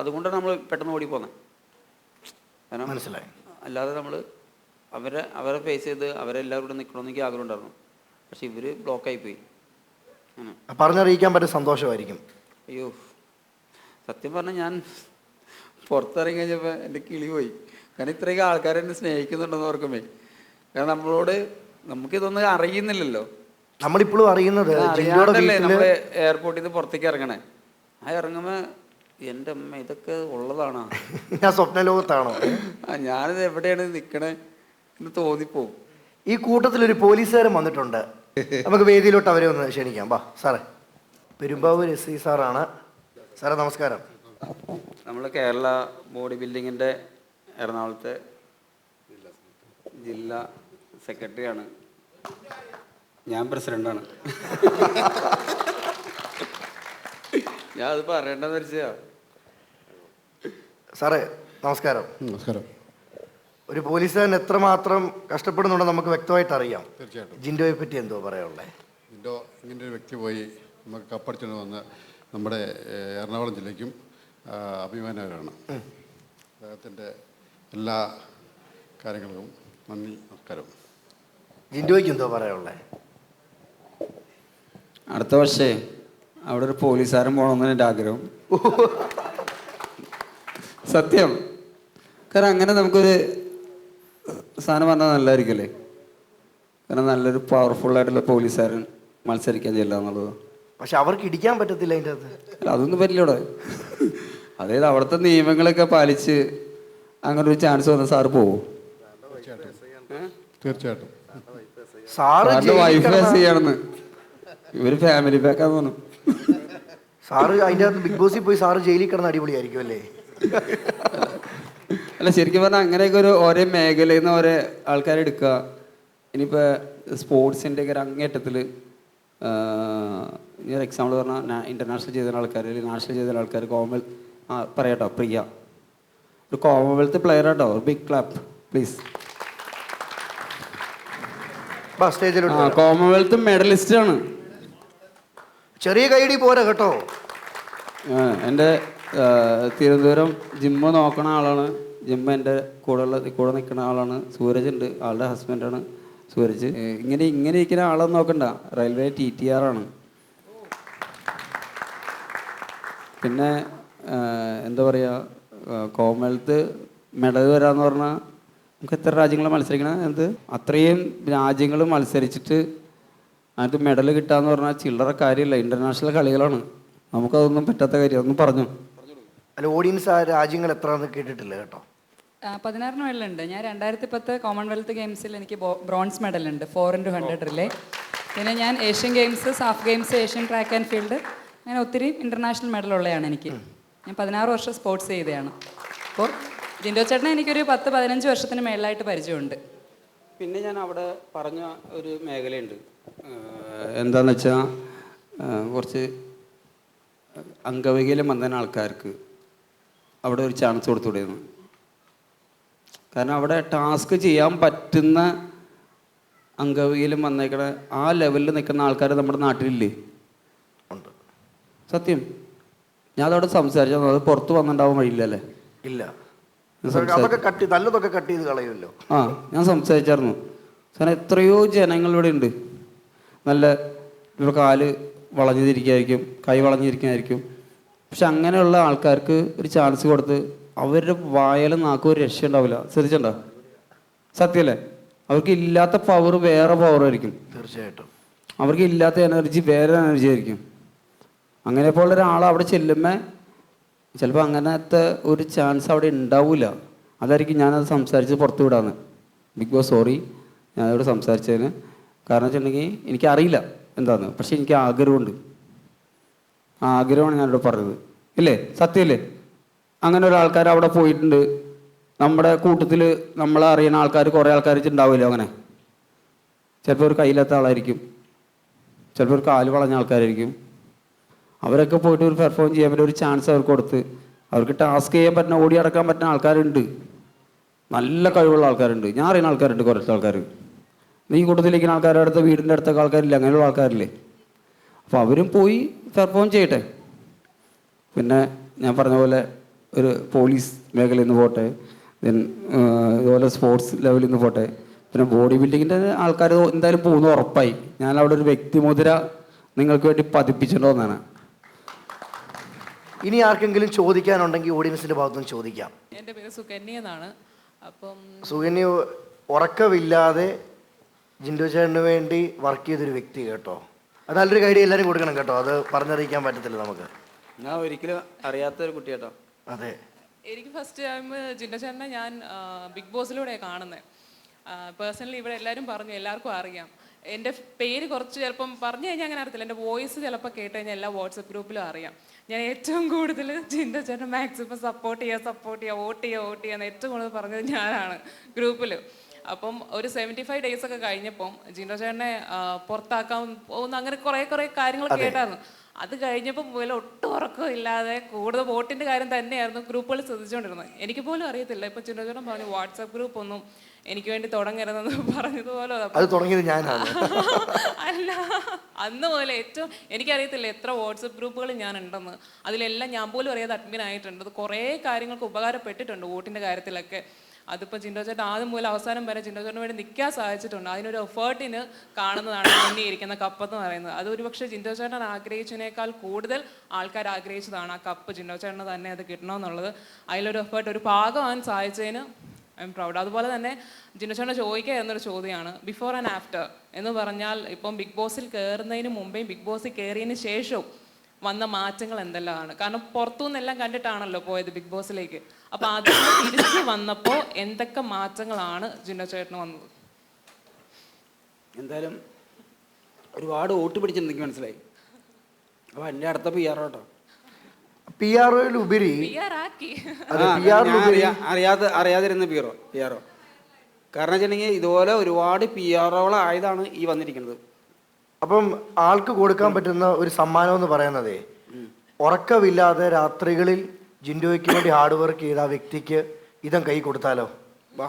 അതുകൊണ്ടാണ് നമ്മൾ പെട്ടെന്ന് ഓടിപ്പോന്നത്. കാരണം മനസ്സിലായി. അല്ലാതെ നമ്മൾ അവരെ ഫേസ് ചെയ്ത് അവരെല്ലാവരും കൂടെ നിൽക്കണമെന്ന് എനിക്ക് ആഗ്രഹം ഉണ്ടായിരുന്നു. പക്ഷെ ഇവർ ബ്ലോക്കായിപ്പോയി. പറഞ്ഞറിയിക്കാൻ പറ്റിയ സന്തോഷമായിരിക്കും. അയ്യോ സത്യം പറഞ്ഞാൽ ഞാൻ പുറത്തിറങ്ങി കഴിഞ്ഞപ്പോൾ എൻ്റെ കിളി പോയി. കാരണം ഇത്രയൊക്കെ ആൾക്കാരെന്നെ സ്നേഹിക്കുന്നുണ്ടെന്ന് ഓർക്കുമ്പേ. കാരണം നമുക്കിതൊന്നും അറിയുന്നില്ലല്ലോ. നമ്മളിപ്പോഴും അറിയുന്നത് അറിയാണ്ടല്ലേ നമ്മള് എയർപോർട്ടിൽ നിന്ന് പുറത്തേക്ക് ഇറങ്ങണേ. ആ ഇറങ്ങുമ്പോൾ എൻ്റെ അമ്മ ഇതൊക്കെ ഉള്ളതാണോ, ഞാൻ സ്വപ്ന ലോകത്താണോ, ഞാനിത് എവിടെയാണ് നിൽക്കണേ എന്ന് തോന്നിപ്പോവും. ഈ കൂട്ടത്തിലൊരു പോലീസുകാരൻ വന്നിട്ടുണ്ട്. നമുക്ക് വേദിയിലോട്ട് അവരെ ഒന്ന് ക്ഷണിക്കാം. വാ സാറേ. പെരുമ്പാവൂർ എസ് ഐ സാറാണ്. സാറേ നമസ്കാരം. നമ്മൾ കേരള ബോഡി ബിൽഡിങ്ങിൻ്റെ എറണാകുളത്തെ ജില്ലാ സെക്രട്ടറിയാണ്. ഞാൻ പ്രസിഡൻ്റാണ്. ഞാൻ അത് പറയേണ്ടതെന്ന് വെച്ചാൽ സാറേ നമസ്കാരം. നമസ്കാരം. ഒരു പോലീസുകാരൻ എത്രമാത്രം കഷ്ടപ്പെടുന്നുണ്ടോ നമുക്ക് വ്യക്തമായിട്ട് അറിയാം. തീർച്ചയായിട്ടും. ജിൻഡോയെ പറ്റി എന്തോ പറയാനുള്ളത്? ജിൻഡോ ഇങ്ങനെ ഒരു വ്യക്തി പോയി നമുക്ക് കപ്പടിച്ചുകൊണ്ട് വന്ന് നമ്മുടെ എറണാകുളം ജില്ലയ്ക്കും അഭിമാനകരമാണ്. അദ്ദേഹത്തിൻ്റെ എല്ലാ കാര്യങ്ങൾക്കും നന്ദി, നമസ്കാരം. ജിൻഡോയ്ക്ക് എന്തോ പറയാനുള്ളത്? അടുത്ത വർഷേ അവിടെ ഒരു പോലീസുകാരൻ പോകണമെന്നാണ് എൻ്റെ ആഗ്രഹം. സത്യം. കാരണം അങ്ങനെ നമുക്കൊരു സാധനം വന്നാൽ നല്ലതായിരിക്കുമല്ലേ. കാരണം നല്ലൊരു പവർഫുള്ളായിട്ടുള്ള പോലീസുകാരൻ മത്സരിക്കാൻ ചെല്ലുക എന്നുള്ളത്. പക്ഷെ അവർക്ക് ഇടിക്കാൻ പറ്റത്തില്ല അതിൻ്റെ അകത്ത്. അതൊന്നും പറ്റില്ല ഇവിടെ. അതായത് അവിടുത്തെ നിയമങ്ങളൊക്കെ പാലിച്ച് അങ്ങനെ ഒരു ചാൻസ് വന്ന സാറ് പോവും. തീർച്ചയായിട്ടും. സാറിന്റെ വൈഫ് ചെയ്യാണെന്ന് ഇവര് ഫാമിലി പാക്കാന്ന് തോന്നുന്നു. സാറ് അതിൻ്റെ അകത്ത് ബിഗ് ബോസിൽ പോയി സാറ് ജയിലിൽ കിടന്ന് അടിപൊളിയായിരിക്കും അല്ലേ? അല്ല ശരിക്കും പറഞ്ഞാൽ അങ്ങനെയൊക്കെ ഒരു ഓരോ മേഖലയിൽ നിന്ന് ഓരോ ആൾക്കാരെ എടുക്കുക. ഇനിയിപ്പോൾ സ്പോർട്സിൻ്റെ ഒക്കെ ഒരു അങ്ങേറ്റത്തിൽ ഈ ഒരു എക്സാമ്പിൾ പറഞ്ഞാൽ ഇൻ്റർനാഷണൽ ചെയ്ത ആൾക്കാർ അല്ലെങ്കിൽ നാഷണൽ ചെയ്ത ആൾക്കാർ പറയാട്ടോ പ്രിയ ഒരു കോമൺവെൽത്ത് പ്ലെയർ ആട്ടോ. ഒരു big clap please. Commonwealth medallist ആണ്. ചെറിയ കൈഡി പോരാ കേട്ടോ. എൻ്റെ തിരുവനന്തപുരം ജിമ്മ് നോക്കണ ആളാണ്. ജിമ്മ് എൻ്റെ കൂടെ നിൽക്കുന്ന ആളാണ്. സൂരജ് ഉണ്ട്, ആളുടെ ഹസ്ബൻഡാണ് സൂരജ്. ഇങ്ങനെ ഇരിക്കുന്ന ആളൊന്നും നോക്കണ്ട. റെയിൽവേ TTR ആണ്. പിന്നെ എന്താ പറയുക, കോമൺവെൽത്ത് മെഡൽ വരാമെന്ന് പറഞ്ഞാൽ നമുക്ക് എത്ര രാജ്യങ്ങൾ മത്സരിക്കണം? അത്രയും രാജ്യങ്ങൾ മത്സരിച്ചിട്ട് അതിനകത്ത് മെഡൽ കിട്ടാന്ന് പറഞ്ഞാൽ ചില്ലറ കാര്യമില്ല. ഇൻ്റർനാഷണൽ കളികളാണ്. നമുക്കതൊന്നും പറ്റാത്ത കാര്യം. അതൊന്നും പറഞ്ഞു. അല്ല ഓഡിയൻസ് ആ രാജ്യങ്ങൾ എത്രയാണെന്ന് കേട്ടിട്ടില്ല കേട്ടോ. 16 മെഡലുണ്ട്. ഞാൻ 2010 കോമൺവെൽത്ത് ഗെയിംസിൽ എനിക്ക് ബ്രോൺസ് മെഡലുണ്ട് 4x100 റിലേ. പിന്നെ ഞാൻ Asian Games, SAF Games, Asian track and field, അങ്ങനെ ഒത്തിരി ഇൻ്റർനാഷണൽ മെഡലുള്ളതാണ് എനിക്ക്. ഞാൻ 16 വർഷം സ്പോർട്സ് ചെയ്തതാണ്. അപ്പോൾ ജിൻഡോ ചേട്ടനെ എനിക്കൊരു 10-15 വർഷത്തിന് മേളിലായിട്ട് പരിചയമുണ്ട്. പിന്നെ ഞാൻ അവിടെ പറഞ്ഞ ഒരു മേഖലയുണ്ട്. എന്താണെന്ന് വെച്ചാൽ കുറച്ച് അംഗവൈകല്യം വന്ന ആൾക്കാർക്ക് അവിടെ ഒരു ചാൻസ് കൊടുത്തുകൂടെയെന്ന്. കാരണം അവിടെ ടാസ്ക് ചെയ്യാൻ പറ്റുന്ന അംഗവൈകല്യം വന്നേക്കണ ആ ലെവലിൽ നിൽക്കുന്ന ആൾക്കാർ നമ്മുടെ നാട്ടിലില്ലേ? സത്യം. ഞാൻ അതവിടെ സംസാരിച്ചത് അത് പുറത്ത് വന്നിട്ടുണ്ടാവാൻ വഴിയില്ലല്ലേ? ഇല്ല. നല്ലതൊക്കെ കട്ട് ചെയ്ത് കളയുമല്ലോ. ഞാൻ സംസാരിച്ചായിരുന്നു. കാരണം എത്രയോ ജനങ്ങളിവിടെ ഉണ്ട്. നല്ല ഇപ്പോൾ കാല് വളഞ്ഞിരിക്കുകയായിരിക്കും, കൈ വളഞ്ഞിരിക്കുന്നതായിരിക്കും. പക്ഷെ അങ്ങനെയുള്ള ആൾക്കാർക്ക് ഒരു ചാൻസ് കൊടുത്ത് അവരുടെ വായലും നാക്കും ഒരു രക്ഷ ഉണ്ടാവില്ല. ശ്രദ്ധിച്ചിട്ടുണ്ടോ? സത്യമല്ലേ? അവർക്ക് ഇല്ലാത്ത പവർ വേറെ പവറായിരിക്കും. തീർച്ചയായിട്ടും. അവർക്ക് ഇല്ലാത്ത എനർജി വേറെ എനർജി ആയിരിക്കും. അങ്ങനെ ഇപ്പോൾ ഒരാൾ അവിടെ ചെല്ലുമ്പോൾ ചിലപ്പോൾ അങ്ങനത്തെ ഒരു ചാൻസ് അവിടെ ഉണ്ടാവില്ല. അതായിരിക്കും ഞാനത് സംസാരിച്ച് പുറത്ത് വിടാന്ന്. ബിഗ് ബോസ് സോറി ഞാനതോട് സംസാരിച്ചതിന്. കാരണം വെച്ചിട്ടുണ്ടെങ്കിൽ എനിക്കറിയില്ല എന്താന്ന്, പക്ഷെ എനിക്ക് ആഗ്രഹമുണ്ട്. ആ ആഗ്രഹമാണ് ഞാനിവിടെ പറഞ്ഞത്. ഇല്ലേ? സത്യമല്ലേ? അങ്ങനെ ഒരാൾക്കാർ അവിടെ പോയിട്ടുണ്ട്. നമ്മുടെ കൂട്ടത്തിൽ നമ്മളെ അറിയുന്ന ആൾക്കാർ കുറേ ആൾക്കാർ ഉണ്ടാവില്ല. അങ്ങനെ ചിലപ്പോൾ ഒരു കയ്യിലെത്ത ആളായിരിക്കും, ചിലപ്പോൾ ഒരു കാല് വളഞ്ഞ ആൾക്കാരായിരിക്കും. അവരൊക്കെ പോയിട്ട് ഒരു പെർഫോം ചെയ്യാൻ പറ്റുന്ന ഒരു ചാൻസ് അവർക്ക് കൊടുത്ത് അവർക്ക് ടാസ്ക് ചെയ്യാൻ പറ്റുന്ന, ഓടി അടക്കാൻ പറ്റുന്ന ആൾക്കാരുണ്ട്. നല്ല കഴിവുള്ള ആൾക്കാരുണ്ട്. ഞാൻ അറിയുന്ന ആൾക്കാരുണ്ട് കുറച്ച് ആൾക്കാർ. ഈ കൂട്ടത്തിലിരിക്കുന്ന ആൾക്കാരുടെ അടുത്ത് വീടിൻ്റെ അടുത്തൊക്കെ ആൾക്കാരില്ല, അങ്ങനെയുള്ള ആൾക്കാരില്ലേ? അപ്പോൾ അവരും പോയി പെർഫോം ചെയ്യട്ടെ. പിന്നെ ഞാൻ പറഞ്ഞ പോലെ ഒരു പോലീസ് മേഖലയിൽ നിന്ന് പോട്ടെ, ദെൻ ഇതുപോലെ സ്പോർട്സ് ലെവലിൽ നിന്ന് പോട്ടെ, പിന്നെ ബോഡി ബിൽഡിങ്ങിൻ്റെ ആൾക്കാർ എന്തായാലും പോകുന്നു ഉറപ്പായി. ഞാൻ അവിടെ ഒരു വ്യക്തിമുദ്ര നിങ്ങൾക്ക് വേണ്ടി പതിപ്പിച്ചിട്ടുണ്ടെന്നാണ്. ഇനി ആർക്കെങ്കിലും ചോദിക്കാനുണ്ടെങ്കിൽ ഓഡിയൻസിന്റെ ഭാഗത്തുനിന്ന് ചോദിക്കാം. എൻ്റെ പേര് സുകന്യ എന്നാണ്. അപ്പം സുകന്യ ഉറക്കമില്ലാതെ ജിൻഡോ ചേട്ടന് വേണ്ടി വർക്ക് ചെയ്തൊരു വ്യക്തി കേട്ടോ. അത് നല്ലൊരു ഐഡിയ എല്ലാവരും കൊടുക്കണം കേട്ടോ. അത് പറഞ്ഞറിയിക്കാൻ പറ്റത്തില്ല നമുക്ക്. ഞാൻ ഒരിക്കലും അറിയാത്തൊരു കുട്ടി കേട്ടോ. അതെ. എനിക്ക് ഫസ്റ്റ് ടൈം ജിൻഡോ ചേട്ടനെ ഞാൻ ബിഗ് ബോസിലൂടെ കാണുന്നത്. പേഴ്സണലി ഇവിടെ എല്ലാവരും പറഞ്ഞു, എല്ലാവർക്കും അറിയാം. എൻ്റെ പേര് കുറച്ച് ചിലപ്പം പറഞ്ഞു കഴിഞ്ഞാൽ അങ്ങനെ അറിയത്തില്ല, എൻ്റെ വോയിസ് ചിലപ്പോൾ കേട്ട് കഴിഞ്ഞാൽ എല്ലാ വാട്സപ്പ് ഗ്രൂപ്പിലും അറിയാം. ഞാൻ ഏറ്റവും കൂടുതൽ ജിൻഡോ ചേട്ടൻ മാക്സിമം സപ്പോർട്ട് ചെയ്യുക, വോട്ട് ചെയ്യുക എന്ന് ഏറ്റവും കൂടുതൽ പറഞ്ഞത് ഞാനാണ് ഗ്രൂപ്പിൽ. അപ്പം ഒരു 75 days ഒക്കെ കഴിഞ്ഞപ്പം ജിൻഡോ ചേട്ടനെ പുറത്താക്കാൻ പോകുന്ന അങ്ങനെ കുറേ കാര്യങ്ങൾ കേട്ടായിരുന്നു. അത് കഴിഞ്ഞപ്പോൾ മുതൽ ഒട്ടും ഉറക്കമില്ലാതെ കൂടുതൽ വോട്ടിൻ്റെ കാര്യം തന്നെയായിരുന്നു ഗ്രൂപ്പുകൾ ശ്രദ്ധിച്ചുകൊണ്ടിരുന്നത്. എനിക്ക് പോലും അറിയത്തില്ല. ഇപ്പം ജിൻഡോ ചേട്ടൻ പറഞ്ഞു വാട്സാപ്പ് ഗ്രൂപ്പ് ഒന്നും എനിക്ക് വേണ്ടി തുടങ്ങരുതെന്ന് പറഞ്ഞതുപോലെ അത് തുടങ്ങിയത് ഞാനാണ്. അല്ല, അന്ന് മുതൽ ഏറ്റവും എനിക്കറിയത്തില്ല എത്ര വാട്സപ്പ് ഗ്രൂപ്പുകൾ ഞാൻ ഉണ്ടെന്ന്. അതിലെല്ലാം ഞാൻ പോലും അറിയാതെ അഡ്മിൻ ആയിട്ടുണ്ട്. അത് കുറേ കാര്യങ്ങൾക്ക് ഉപകാരപ്പെട്ടിട്ടുണ്ട് വോട്ടിൻ്റെ കാര്യത്തിലൊക്കെ. അതിപ്പോൾ ജിൻഡോ ചേട്ടൻ ആദ്യം മുതൽ അവസാനം വരെ ജിൻഡോ ചേട്ടന് വേണ്ടി നിൽക്കാൻ സാധിച്ചിട്ടുണ്ട്. അതിനൊരു എഫേർട്ടിന് കാണുന്നതാണ് മുന്നിയിരിക്കുന്ന കപ്പെന്ന് പറയുന്നത്. അത് ഒരുപക്ഷെ ജിൻഡോ ചേട്ടൻ ആഗ്രഹിച്ചതിനേക്കാൾ കൂടുതൽ ആൾക്കാർ ആഗ്രഹിച്ചതാണ് ആ കപ്പ് ജിൻഡോ ചേട്ടന് തന്നെ അത് കിട്ടണമെന്നുള്ളത്. അതിലൊരു എഫേർട്ട് ഒരു ഭാഗമാകാൻ സാധിച്ചതിന് ഐ എം പ്രൗഡ്. അതുപോലെ തന്നെ ജിൻഡോ ചേട്ടനെ ചോദിക്കുക എന്നൊരു ചോദ്യമാണ് ബിഫോർ ആൻഡ് ആഫ്റ്റർ എന്ന് പറഞ്ഞാൽ ഇപ്പം ബിഗ് ബോസിൽ കയറുന്നതിന് മുമ്പേയും ബിഗ് ബോസിൽ കയറിയതിന് ശേഷവും വന്ന മാറ്റങ്ങൾ എന്തെല്ലാമാണ്? കാരണം പുറത്തുനിന്നെല്ലാം കണ്ടിട്ടാണല്ലോ പോയത് ബിഗ് ബോസിലേക്ക്. അപ്പം അത് തിരിച്ച് വന്നപ്പോൾ എന്തൊക്കെ മാറ്റങ്ങളാണ് ജിൻഡോ ചേട്ടന് വന്നത്? എന്തായാലും ഒരുപാട് വോട്ട് പിടിച്ചെന്ന് എനിക്ക് മനസ്സിലായി. അപ്പോൾ എൻ്റെ അടുത്ത PR കേട്ടോ. PR-ഉപരി അറിയാതിരുന്ന PR കാരണം വെച്ചിട്ടുണ്ടെങ്കിൽ ഇതുപോലെ ഒരുപാട് PR-കളായതാണ് ഈ വന്നിരിക്കുന്നത്. അപ്പം ആൾക്ക് കൊടുക്കാൻ പറ്റുന്ന ഒരു സമ്മാനം എന്ന് പറയുന്നതേ ഉറക്കമില്ലാതെ രാത്രികളിൽ ജിൻഡോയ്ക്ക് വേണ്ടി ഹാർഡ് വർക്ക് ചെയ്ത ആ വ്യക്തിക്ക് ഇതം കൈ കൊടുത്താലോ? വാ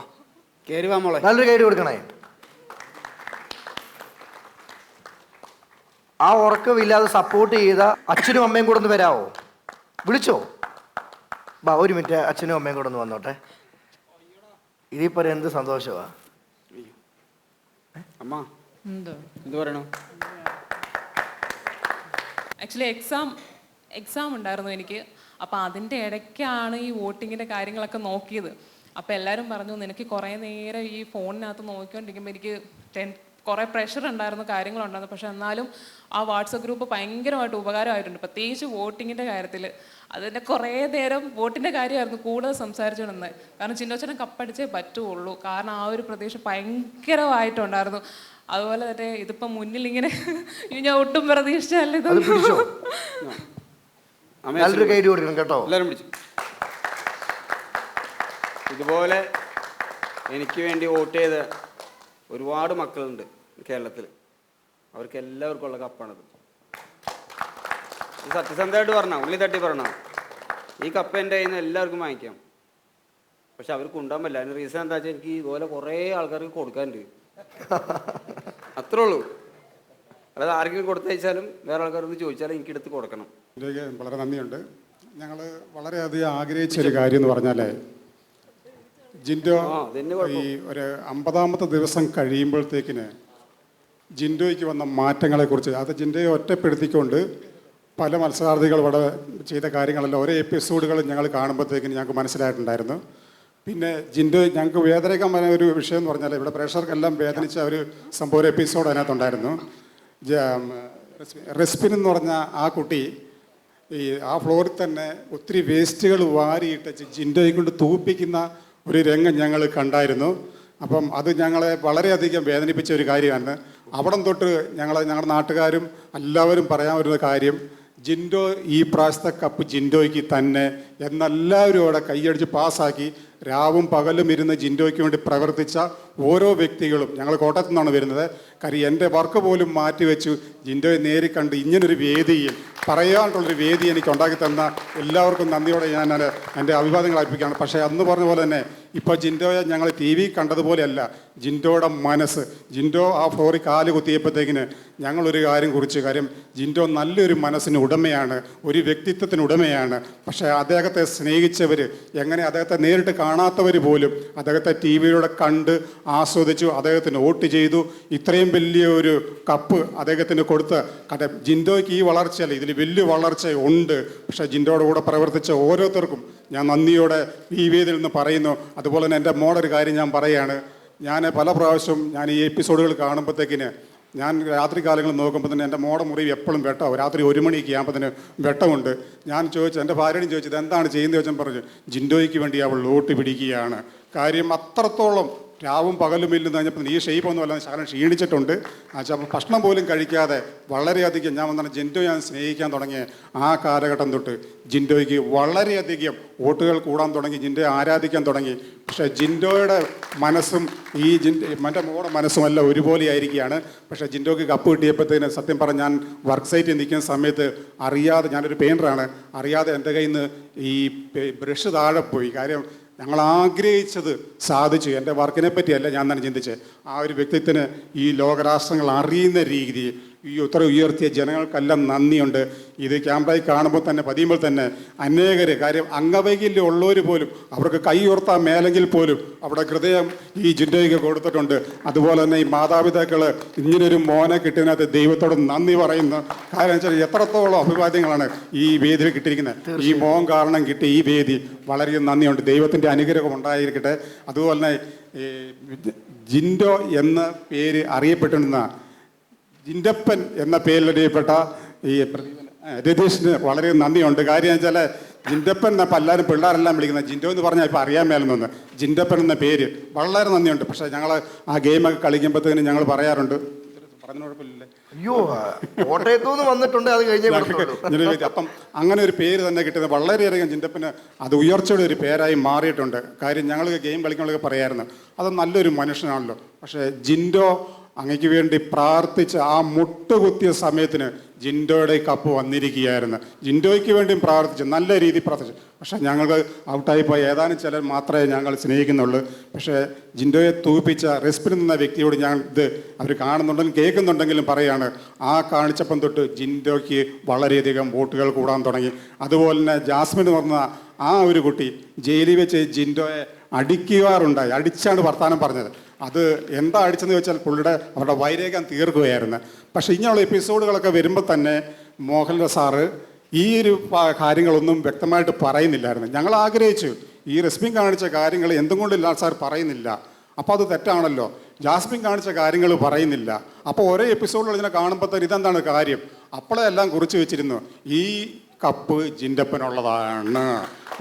കേറി വാ മോളെ, നല്ലൊരു കൈ കൊടുക്കണേ. ആ ഉറക്കമില്ലാതെ സപ്പോർട്ട് ചെയ്ത അച്ഛനും അമ്മയും കൂടെ ഒന്ന് വരാവോ? വിളിച്ചോ? ബാ ഒരു മിനിറ്റ്, അച്ഛനും അമ്മയും കൂടെ ഒന്ന് വന്നോട്ടെ. ഇതിപ്പോ എന്ത് സന്തോഷമാ. അമ്മ എന്ത് പറയണു? ആക്ച്വലി എക്സാം ഉണ്ടായിരുന്നു എനിക്ക്. അപ്പോൾ അതിൻ്റെ ഇടയ്ക്കാണ് ഈ വോട്ടിങ്ങിൻ്റെ കാര്യങ്ങളൊക്കെ നോക്കിയത്. അപ്പോൾ എല്ലാവരും പറഞ്ഞു നിനക്ക് കുറേ നേരം ഈ ഫോണിനകത്ത് നോക്കിക്കൊണ്ടിരിക്കുമ്പോൾ എനിക്ക് കുറേ പ്രഷർ ഉണ്ടായിരുന്നു, കാര്യങ്ങളുണ്ടായിരുന്നു. പക്ഷെ എന്നാലും ആ വാട്സപ്പ് ഗ്രൂപ്പ് ഭയങ്കരമായിട്ട് ഉപകാരമായിട്ടുണ്ട്, പ്രത്യേകിച്ച് വോട്ടിങ്ങിൻ്റെ കാര്യത്തിൽ. അതിൻ്റെ കുറേ നേരം വോട്ടിൻ്റെ കാര്യമായിരുന്നു കൂടുതൽ സംസാരിച്ചുകൊണ്ടിരുന്നത്. കാരണം ചിന്നോച്ചനെ കപ്പടിച്ചേ പറ്റുള്ളൂ, കാരണം ആ ഒരു പ്രതീക്ഷ ഭയങ്കരമായിട്ടുണ്ടായിരുന്നു. അതുപോലെ തന്നെ ഇതിപ്പോൾ മുന്നിൽ ഇങ്ങനെ ഞാൻ ഒട്ടും പ്രതീക്ഷിച്ചല്ല ഇത്. എല്ലാവരും പിടിച്ചു. ഇതുപോലെ എനിക്ക് വേണ്ടി വോട്ട് ചെയ്ത ഒരുപാട് മക്കളുണ്ട് കേരളത്തിൽ. അവർക്ക് എല്ലാവർക്കും ഉള്ള കപ്പാണത്. സത്യസന്ധമായിട്ട് പറഞ്ഞാൽ ഉള്ളി തട്ടി പറഞ്ഞാൽ ഈ കപ്പ് എൻ്റെ കയ്യിൽ നിന്ന് എല്ലാവർക്കും വാങ്ങിക്കാം. പക്ഷെ അവർക്ക് ഉണ്ടാകാൻ പറ്റില്ല. അതിന് റീസൺ എന്താ വെച്ചാൽ എനിക്ക് ഇതുപോലെ കുറേ ആൾക്കാർക്ക് കൊടുക്കാനുണ്ട്, അത്രേ ഉള്ളൂ. അതായത് ആർക്കെങ്കിലും കൊടുത്തയച്ചാലും വേറെ ആൾക്കാർക്ക് ചോദിച്ചാലും എനിക്ക് എടുത്ത് കൊടുക്കണം. ഇതിലേക്ക് വളരെ നന്ദിയുണ്ട്. ഞങ്ങൾ വളരെയധികം ആഗ്രഹിച്ചൊരു കാര്യം എന്ന് പറഞ്ഞാൽ ജിൻഡോ ഈ ഒരു 50ാമത്തെ ദിവസം കഴിയുമ്പോഴത്തേക്കിന് ജിൻഡോയ്ക്ക് വന്ന മാറ്റങ്ങളെക്കുറിച്ച്, അത് ജിൻഡോയെ ഒറ്റപ്പെടുത്തിക്കൊണ്ട് പല മത്സരാർത്ഥികൾ ഇവിടെ ചെയ്ത കാര്യങ്ങളെല്ലാം ഓരോ എപ്പിസോഡുകൾ ഞങ്ങൾ കാണുമ്പോഴത്തേക്കിന് ഞങ്ങൾക്ക് മനസ്സിലായിട്ടുണ്ടായിരുന്നു. പിന്നെ ജിൻഡോ ഞങ്ങൾക്ക് വേദനയ്ക്കാൻ ഒരു വിഷയം എന്ന് പറഞ്ഞാൽ ഇവിടെ പ്രേക്ഷകർക്കെല്ലാം വേദനിച്ച ഒരു സംഭവം, ഒരു എപ്പിസോഡ് അതിനകത്തുണ്ടായിരുന്നു. റെസ്പിൻ എന്ന് പറഞ്ഞ ആ കുട്ടി ആ ഫ്ലോറിൽ തന്നെ ഒത്തിരി വേസ്റ്റുകൾ വാരിയിട്ട് ജിൻഡോയെ കൊണ്ട് തൂപ്പിക്കുന്ന ഒരു രംഗം ഞങ്ങൾ കണ്ടായിരുന്നു. അപ്പം അത് ഞങ്ങളെ വളരെയധികം വേദനിപ്പിച്ച ഒരു കാര്യമാണ്. അവിടം തൊട്ട് ഞങ്ങളുടെ നാട്ടുകാരും എല്ലാവരും പറയാൻ വരുന്ന കാര്യം, ജിൻഡോ ഈ പ്രാവശ്യത്തെ കപ്പ് ജിൻഡോയ്ക്ക് തന്നെ എന്നെല്ലാവരും അവിടെ കൈയടിച്ച് പാസ്സാക്കി. രാവും പകലും ഇരുന്ന് ജിൻഡോയ്ക്ക് വേണ്ടി പ്രവർത്തിച്ച ഓരോ വ്യക്തികളും, ഞങ്ങൾ കോട്ടയത്തു നിന്നാണ് വരുന്നത്, കാര്യം എൻ്റെ വർക്ക് പോലും മാറ്റിവെച്ചു ജിൻഡോയെ നേരിക്കണ്ട് ഇങ്ങനൊരു വേദിയിൽ പറയാനുള്ളൊരു വേദി എനിക്ക് ഉണ്ടാക്കി തന്ന എല്ലാവർക്കും നന്ദിയോടെ ഞാൻ എൻ്റെ അഭിവാദ്യങ്ങൾ അർപ്പിക്കുകയാണ്. പക്ഷേ അന്ന് പറഞ്ഞ പോലെ തന്നെ ഇപ്പോൾ ജിൻഡോയെ ഞങ്ങൾ TV കണ്ടതുപോലെയല്ല ജിൻഡോയുടെ മനസ്സ്. ജിൻഡോ ആ ഫ്ലോറിൽ കാല് കുത്തിയപ്പോഴത്തേക്കിന് ഞങ്ങളൊരു കാര്യം കുറിച്ച്, കാര്യം ജിൻഡോ നല്ലൊരു മനസ്സിന് ഉടമയാണ്, ഒരു വ്യക്തിത്വത്തിന് ഉടമയാണ്. പക്ഷേ അദ്ദേഹത്തെ സ്നേഹിച്ചവർ, എങ്ങനെ അദ്ദേഹത്തെ നേരിട്ട് കാണാത്തവർ പോലും അദ്ദേഹത്തെ TV-യിലൂടെ കണ്ട് ആസ്വദിച്ചു, അദ്ദേഹത്തിന് വോട്ട് ചെയ്തു. ഇത്രയും വലിയൊരു കപ്പ് അദ്ദേഹത്തിന് കൊടുത്ത്, കാരണം ജിൻഡോയ്ക്ക് ഈ വളർച്ചയല്ല, ഇതിൽ വലിയ വളർച്ച ഉണ്ട്. പക്ഷേ ജിൻഡോയുടെ കൂടെ പ്രവർത്തിച്ച ഓരോരുത്തർക്കും ഞാൻ നന്ദിയോടെ ഈ വേദിയിൽ നിന്ന് പറയുന്നു. അതുപോലെ തന്നെ എൻ്റെ മോളൊരു കാര്യം ഞാൻ പറയുകയാണ്. ഞാൻ പല പ്രാവശ്യവും ഞാൻ ഈ എപ്പിസോഡുകൾ കാണുമ്പോഴത്തേക്കിന് ഞാൻ രാത്രി കാലങ്ങളിൽ നോക്കുമ്പോൾ തന്നെ എൻ്റെ മോടെ മുറിവ് എപ്പോഴും വെട്ടം, രാത്രി 1 മണിക്ക് ആകുമ്പോഴത്തേന് വെട്ടമുണ്ട്. ഞാൻ ചോദിച്ചു, എൻ്റെ ഭാര്യയോടും ചോദിച്ചത് എന്താണ് ചെയ്യുന്നത് ചോദിച്ചാൽ പറഞ്ഞു ജിൻഡോയ്ക്ക് വേണ്ടി അവൾ വോട്ട് പിടിക്കുകയാണ്. കാര്യം അത്രത്തോളം രാവും പകലും ഇല്ലെന്ന് കഴിഞ്ഞപ്പോൾ ഈ ഷെയ്പ്പൊന്നും അല്ല, ശകലം ക്ഷീണിച്ചിട്ടുണ്ട്. അപ്പോൾ ഭക്ഷണം പോലും കഴിക്കാതെ വളരെയധികം ഞാൻ വന്നിട്ട് ജിൻഡോ ഞാൻ സ്നേഹിക്കാൻ തുടങ്ങിയ ആ കാലഘട്ടം തൊട്ട് ജിൻഡോയ്ക്ക് വളരെയധികം വോട്ടുകൾ കൂടാൻ തുടങ്ങി, ജിൻഡോയെ ആരാധിക്കാൻ തുടങ്ങി. പക്ഷേ ജിൻഡോയുടെ മനസ്സും ഈ എൻ്റെ മോടെ മനസ്സും എല്ലാം ഒരുപോലെ ആയിരിക്കുകയാണ്. പക്ഷേ ജിൻഡോയ്ക്ക് കപ്പ് കിട്ടിയപ്പോഴത്തേന് സത്യം പറഞ്ഞാൽ ഞാൻ വർക്ക് സൈറ്റിൽ നിൽക്കുന്ന സമയത്ത് അറിയാതെ, ഞാനൊരു പെയിൻറ്ററാണ്, അറിയാതെ എൻ്റെ കയ്യിൽ നിന്ന് ഈ ബ്രഷ് താഴെ പോയി. കാര്യം ഞങ്ങൾ ആഗ്രഹിച്ചത് സാധിച്ചു. എൻ്റെ വർക്കിനെ പറ്റിയല്ല ഞാൻ തന്നെ ചിന്തിച്ചത്, ആ ഒരു വ്യക്തിത്വത്തിന് ഈ ലോകരാഷ്ട്രങ്ങൾ അറിയുന്ന രീതി ഈ ഉത്തര ഉയർത്തിയ ജനങ്ങൾക്കെല്ലാം നന്ദിയുണ്ട്. ഇത് ക്യാമ്പറായി കാണുമ്പോൾ തന്നെ പതിയുമ്പോൾ തന്നെ അനേകർ, കാര്യം അംഗവൈകല്യം ഉള്ളവർ പോലും അവർക്ക് കൈ ഉയർത്താൻ മേലെങ്കിൽ പോലും അവിടെ ഹൃദയം ഈ ജിൻഡോയ്ക്ക് കൊടുത്തിട്ടുണ്ട്. അതുപോലെ തന്നെ ഈ മാതാപിതാക്കൾ ഇങ്ങനൊരു മോനെ കിട്ടിയതിനകത്ത് ദൈവത്തോട് നന്ദി പറയുന്നു. കാര്യം വെച്ചാൽ എത്രത്തോളം അഭിവാദ്യങ്ങളാണ് ഈ വേദിയിൽ കിട്ടിയിരിക്കുന്നത്. ഈ മോൻ കാരണം കിട്ടിയ ഈ വേദി വളരെ നന്ദിയുണ്ട്. ദൈവത്തിൻ്റെ അനുഗ്രഹം ഉണ്ടായിരിക്കട്ടെ. അതുപോലെ തന്നെ ജിൻഡോ എന്ന പേര് അറിയപ്പെട്ടിരുന്ന ജിൻഡപ്പൻ എന്ന പേരിലറിയപ്പെട്ട ഈ രതീഷിന് വളരെ നന്ദിയുണ്ട്. കാര്യം വെച്ചാൽ ജിൻഡപ്പൻ എന്നപ്പോൾ എല്ലാവരും പിള്ളേരെല്ലാം വിളിക്കുന്നത്, ജിൻഡോ എന്ന് പറഞ്ഞാൽ ഇപ്പോൾ അറിയാൻ മേലെന്ന് ജിൻഡപ്പൻ എന്ന പേര് വളരെ നന്ദിയുണ്ട്. പക്ഷേ ഞങ്ങൾ ആ ഗെയിമൊക്കെ കളിക്കുമ്പോഴത്തേനും ഞങ്ങൾ പറയാറുണ്ട്, പറഞ്ഞ കുഴപ്പമില്ലേ, അയ്യോ കോട്ടയത്തുനിന്ന് വന്നിട്ടുണ്ട്, അത് കഴിഞ്ഞ അപ്പം അങ്ങനെ ഒരു പേര് തന്നെ കിട്ടുന്നത് വളരെയധികം ജിൻഡപ്പന് അത് ഉയർച്ചയുടെ ഒരു പേരായി മാറിയിട്ടുണ്ട്. കാര്യം ഞങ്ങൾ ഗെയിം കളിക്കുമ്പോഴൊക്കെ പറയായിരുന്നു അത് നല്ലൊരു മനുഷ്യനാണല്ലോ. പക്ഷേ ജിൻഡോ അങ്ങയ്ക്ക് വേണ്ടി പ്രാർത്ഥിച്ച ആ മുട്ടുകുത്തിയ സമയത്തിന് ജിൻഡോയുടെ കപ്പ് വന്നിരിക്കുകയായിരുന്നു. ജിൻഡോയ്ക്ക് വേണ്ടിയും പ്രാർത്ഥിച്ചു, നല്ല രീതിയിൽ പ്രാർത്ഥിച്ചു. പക്ഷേ ഞങ്ങൾക്ക് ഔട്ടായി പോയ ഏതാനും ചിലർ മാത്രമേ ഞങ്ങൾ സ്നേഹിക്കുന്നുള്ളൂ. പക്ഷേ ജിൻഡോയെ തൂപ്പിച്ച റെസ്പിൽ നിന്ന വ്യക്തിയോട് ഞാൻ ഇത് അവർ കാണുന്നുണ്ടെങ്കിലും കേൾക്കുന്നുണ്ടെങ്കിലും പറയാണ്, ആ കാണിച്ചപ്പം തൊട്ട് ജിൻഡോയ്ക്ക് വളരെയധികം വോട്ടുകൾ കൂടാൻ തുടങ്ങി. അതുപോലെ തന്നെ ജാസ്മിൻ എന്ന് പറഞ്ഞ ആ ഒരു കുട്ടി ജയിലിൽ വെച്ച് ജിൻഡോയെ അടിക്കാറുണ്ടായി, അടിച്ചാണ് വർത്താനം പറഞ്ഞത്. അത് എന്താ അടിച്ചെന്ന് വെച്ചാൽ പുള്ളിയുടെ അവരുടെ വൈരേഖം തീർക്കുകയായിരുന്നു. പക്ഷേ ഇങ്ങനെയുള്ള എപ്പിസോഡുകളൊക്കെ വരുമ്പോൾ തന്നെ മോഹൻലാൽ സാറ് ഈ ഒരു കാര്യങ്ങളൊന്നും വ്യക്തമായിട്ട് പറയുന്നില്ലായിരുന്നു. ഞങ്ങൾ ആഗ്രഹിച്ചു ഈ റെസ്മിൻ കാണിച്ച കാര്യങ്ങൾ എന്തുകൊണ്ട് ലാൽ സാർ പറയുന്നില്ല, അപ്പോൾ അത് തെറ്റാണല്ലോ. ജാസ്മിൻ കാണിച്ച കാര്യങ്ങൾ പറയുന്നില്ല, അപ്പോൾ ഓരോ എപ്പിസോഡുകൾ ഇതിനെ കാണുമ്പോൾ തന്നെ ഇതെന്താണ് കാര്യം, അപ്പോഴേ എല്ലാം കുറിച്ച് വെച്ചിരുന്നു ഈ കപ്പ് ജിൻഡപ്പനുള്ളതാണ്.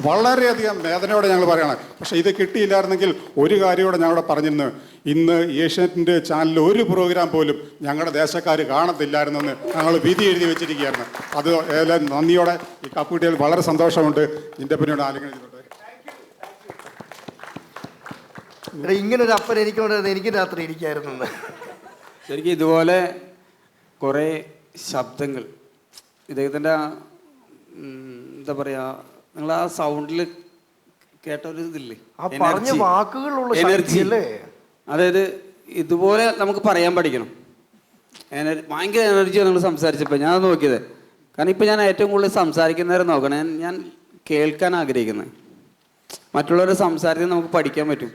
വളരെയധികം വേദനയോടെ ഞങ്ങൾ പറയണം. പക്ഷേ ഇത് കിട്ടിയില്ലായിരുന്നെങ്കിൽ ഒരു കാര്യത്തോടെ ഞങ്ങളവിടെ പറഞ്ഞിരുന്നു, ഇന്ന് ഏഷ്യാനെറ്റിൻ്റെ ചാനലിൽ ഒരു പ്രോഗ്രാം പോലും ഞങ്ങളുടെ ദേശക്കാർ കാണത്തില്ലായിരുന്നെന്ന് ഞങ്ങൾ വിധി എഴുതി വെച്ചിരിക്കുകയായിരുന്നു. അത് എല്ലാം നന്ദിയോടെ ഈ കപ്പ് കിട്ടിയാൽ വളരെ സന്തോഷമുണ്ട്. ജിൻഡപ്പനോട് ആലിംഗനം ചെയ്തിട്ടുണ്ട്. ഇങ്ങനൊരു അപ്പൻ എനിക്ക് രാത്രി ഇരിക്കായിരുന്നു. ശരിക്കും ഇതുപോലെ കുറേ ശബ്ദങ്ങൾ ഇദ്ദേഹത്തിൻ്റെ എന്താ പറയുക, നിങ്ങൾ ആ സൗണ്ടിൽ കേട്ട ഒരു ഇതില്ലേ, എനർജി, അതായത് ഇതുപോലെ നമുക്ക് പറയാൻ പഠിക്കണം. ഭയങ്കര എനർജിയാണ് നിങ്ങൾ സംസാരിച്ചപ്പോൾ ഞാൻ നോക്കിയത്. കാരണം ഇപ്പം ഞാൻ ഏറ്റവും കൂടുതൽ സംസാരിക്കുന്നവരെ നോക്കണം, ഞാൻ കേൾക്കാൻ ആഗ്രഹിക്കുന്നത്. മറ്റുള്ളവരുടെ സംസാരത്തിൽ നമുക്ക് പഠിക്കാൻ പറ്റും.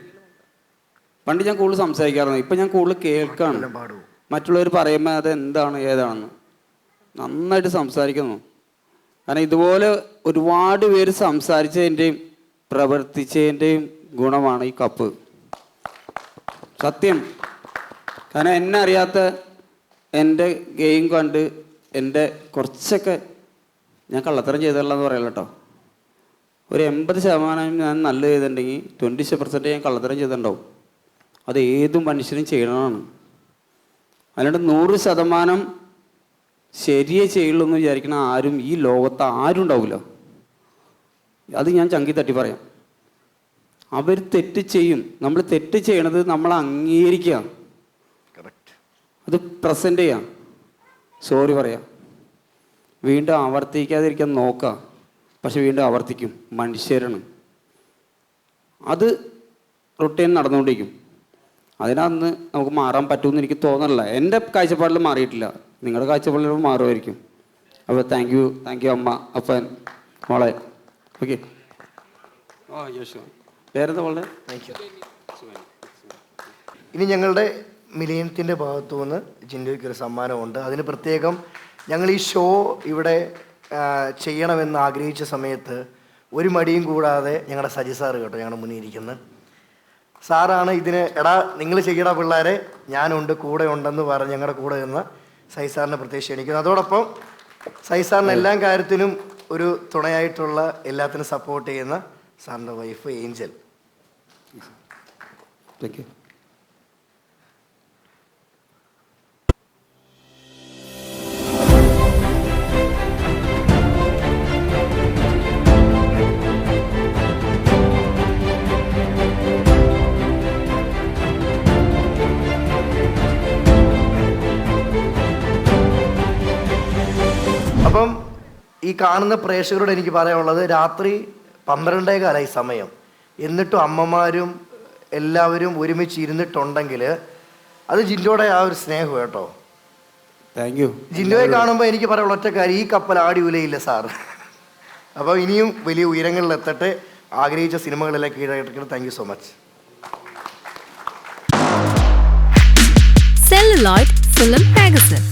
പണ്ട് ഞാൻ കൂടുതൽ സംസാരിക്കാറുണ്ട്, ഇപ്പം ഞാൻ കൂടുതൽ കേൾക്കാണ്. മറ്റുള്ളവർ പറയുമ്പോൾ അത് എന്താണ് ഏതാണെന്ന് നന്നായിട്ട് സംസാരിക്കുന്നു. കാരണം ഇതുപോലെ ഒരുപാട് പേര് സംസാരിച്ചതിൻ്റെയും പ്രവർത്തിച്ചതിൻ്റെയും ഗുണമാണ് ഈ കപ്പ്, സത്യം. കാരണം എന്നെ അറിയാത്ത എൻ്റെ ഗെയിം കണ്ട് എൻ്റെ കുറച്ചൊക്കെ ഞാൻ കള്ളത്തരം ചെയ്തല്ലെന്ന് പറയല്ല കേട്ടോ, ഒരു 80% ഞാൻ നല്ല ചെയ്തിട്ടുണ്ടെങ്കിൽ 20% ഞാൻ കള്ളത്തരം ചെയ്തിട്ടുണ്ടാവും. അത് ഏത് മനുഷ്യനും ചെയ്യണമാണ്. അല്ലാണ്ട് 100% ശരിയേ ചെയ്യുള്ളൂ എന്ന് വിചാരിക്കണ ആരും ഈ ലോകത്ത് ആരും ഉണ്ടാവില്ല. അത് ഞാൻ ചങ്കി തട്ടി പറയാം. അവർ തെറ്റ് ചെയ്യും. നമ്മൾ തെറ്റ് ചെയ്യണത് നമ്മൾ അംഗീകരിക്കുക, അത് പ്രസൻറ്റ് ചെയ്യാം, സോറി പറയാം, വീണ്ടും ആവർത്തിക്കാതിരിക്കാൻ നോക്കുക. പക്ഷെ വീണ്ടും ആവർത്തിക്കും. മനുഷ്യരാണ്, അത് റൊട്ടീൻ നടന്നുകൊണ്ടിരിക്കും. അതിനകത്ത് നമുക്ക് മാറാൻ പറ്റുമെന്ന് എനിക്ക് തോന്നണില്ല. എൻ്റെ കാഴ്ചപ്പാടിൽ മാറിയിട്ടില്ല, നിങ്ങളുടെ കാഴ്ചപ്പാടിൽ മാറുമായിരിക്കും. അപ്പോൾ താങ്ക് യു അമ്മ, അപ്പൻ, മോളെ. ഓക്കെ, വേറെന്താ മോളെ? ഇനി ഞങ്ങളുടെ മിലിയനത്തിൻ്റെ ഭാഗത്തു നിന്ന് ജിൻഡോയ്ക്കൊരു സമ്മാനമുണ്ട്. അതിന് പ്രത്യേകം ഞങ്ങൾ ഈ ഷോ ഇവിടെ ചെയ്യണമെന്ന് ആഗ്രഹിച്ച സമയത്ത് ഒരു മടിയും കൂടാതെ ഞങ്ങളുടെ സജി സാറ് കേട്ടോ ഞങ്ങളുടെ മുന്നിൽ ഇരിക്കുന്നത് സാറാണ് ഇതിന് എടാ നിങ്ങൾ ചെയ്യണ പിള്ളേരെ ഞാനുണ്ട് കൂടെ ഉണ്ടെന്ന് പറഞ്ഞ് ഞങ്ങളുടെ കൂടെ നിന്ന് സൈ സാറിനെ പ്രത്യേകിച്ച് ക്ഷണിക്കുന്നു. അതോടൊപ്പം സൈ സാറിന് എല്ലാ കാര്യത്തിനും ഒരു തുണയായിട്ടുള്ള എല്ലാത്തിനും സപ്പോർട്ട് ചെയ്യുന്ന സാറിൻ്റെ വൈഫ് ഏഞ്ചൽ. Thank you. ഈ കാണുന്ന പ്രേക്ഷകരോട് എനിക്ക് പറയാനുള്ളത്, രാത്രി 12:15 സമയം, എന്നിട്ടും അമ്മമാരും എല്ലാവരും ഒരുമിച്ച് ഇരുന്നിട്ടുണ്ടെങ്കിൽ അത് ജിൻഡോയുടെ ആ ഒരു സ്നേഹം കേട്ടോ. Thank you. ജിൻഡോയെ കാണുമ്പോൾ എനിക്ക് പറയാനുള്ള ഒറ്റ കാര്യം, ഈ കപ്പൽ ആടി ഉലയില്ല സാർ. അപ്പോൾ ഇനിയും വലിയ ഉയരങ്ങളിലെത്തട്ടെ, ആഗ്രഹിച്ച സിനിമകളിലേക്ക് കീഴടക്കട്ടെ. Thank you so much. Celluloid Film Magazine.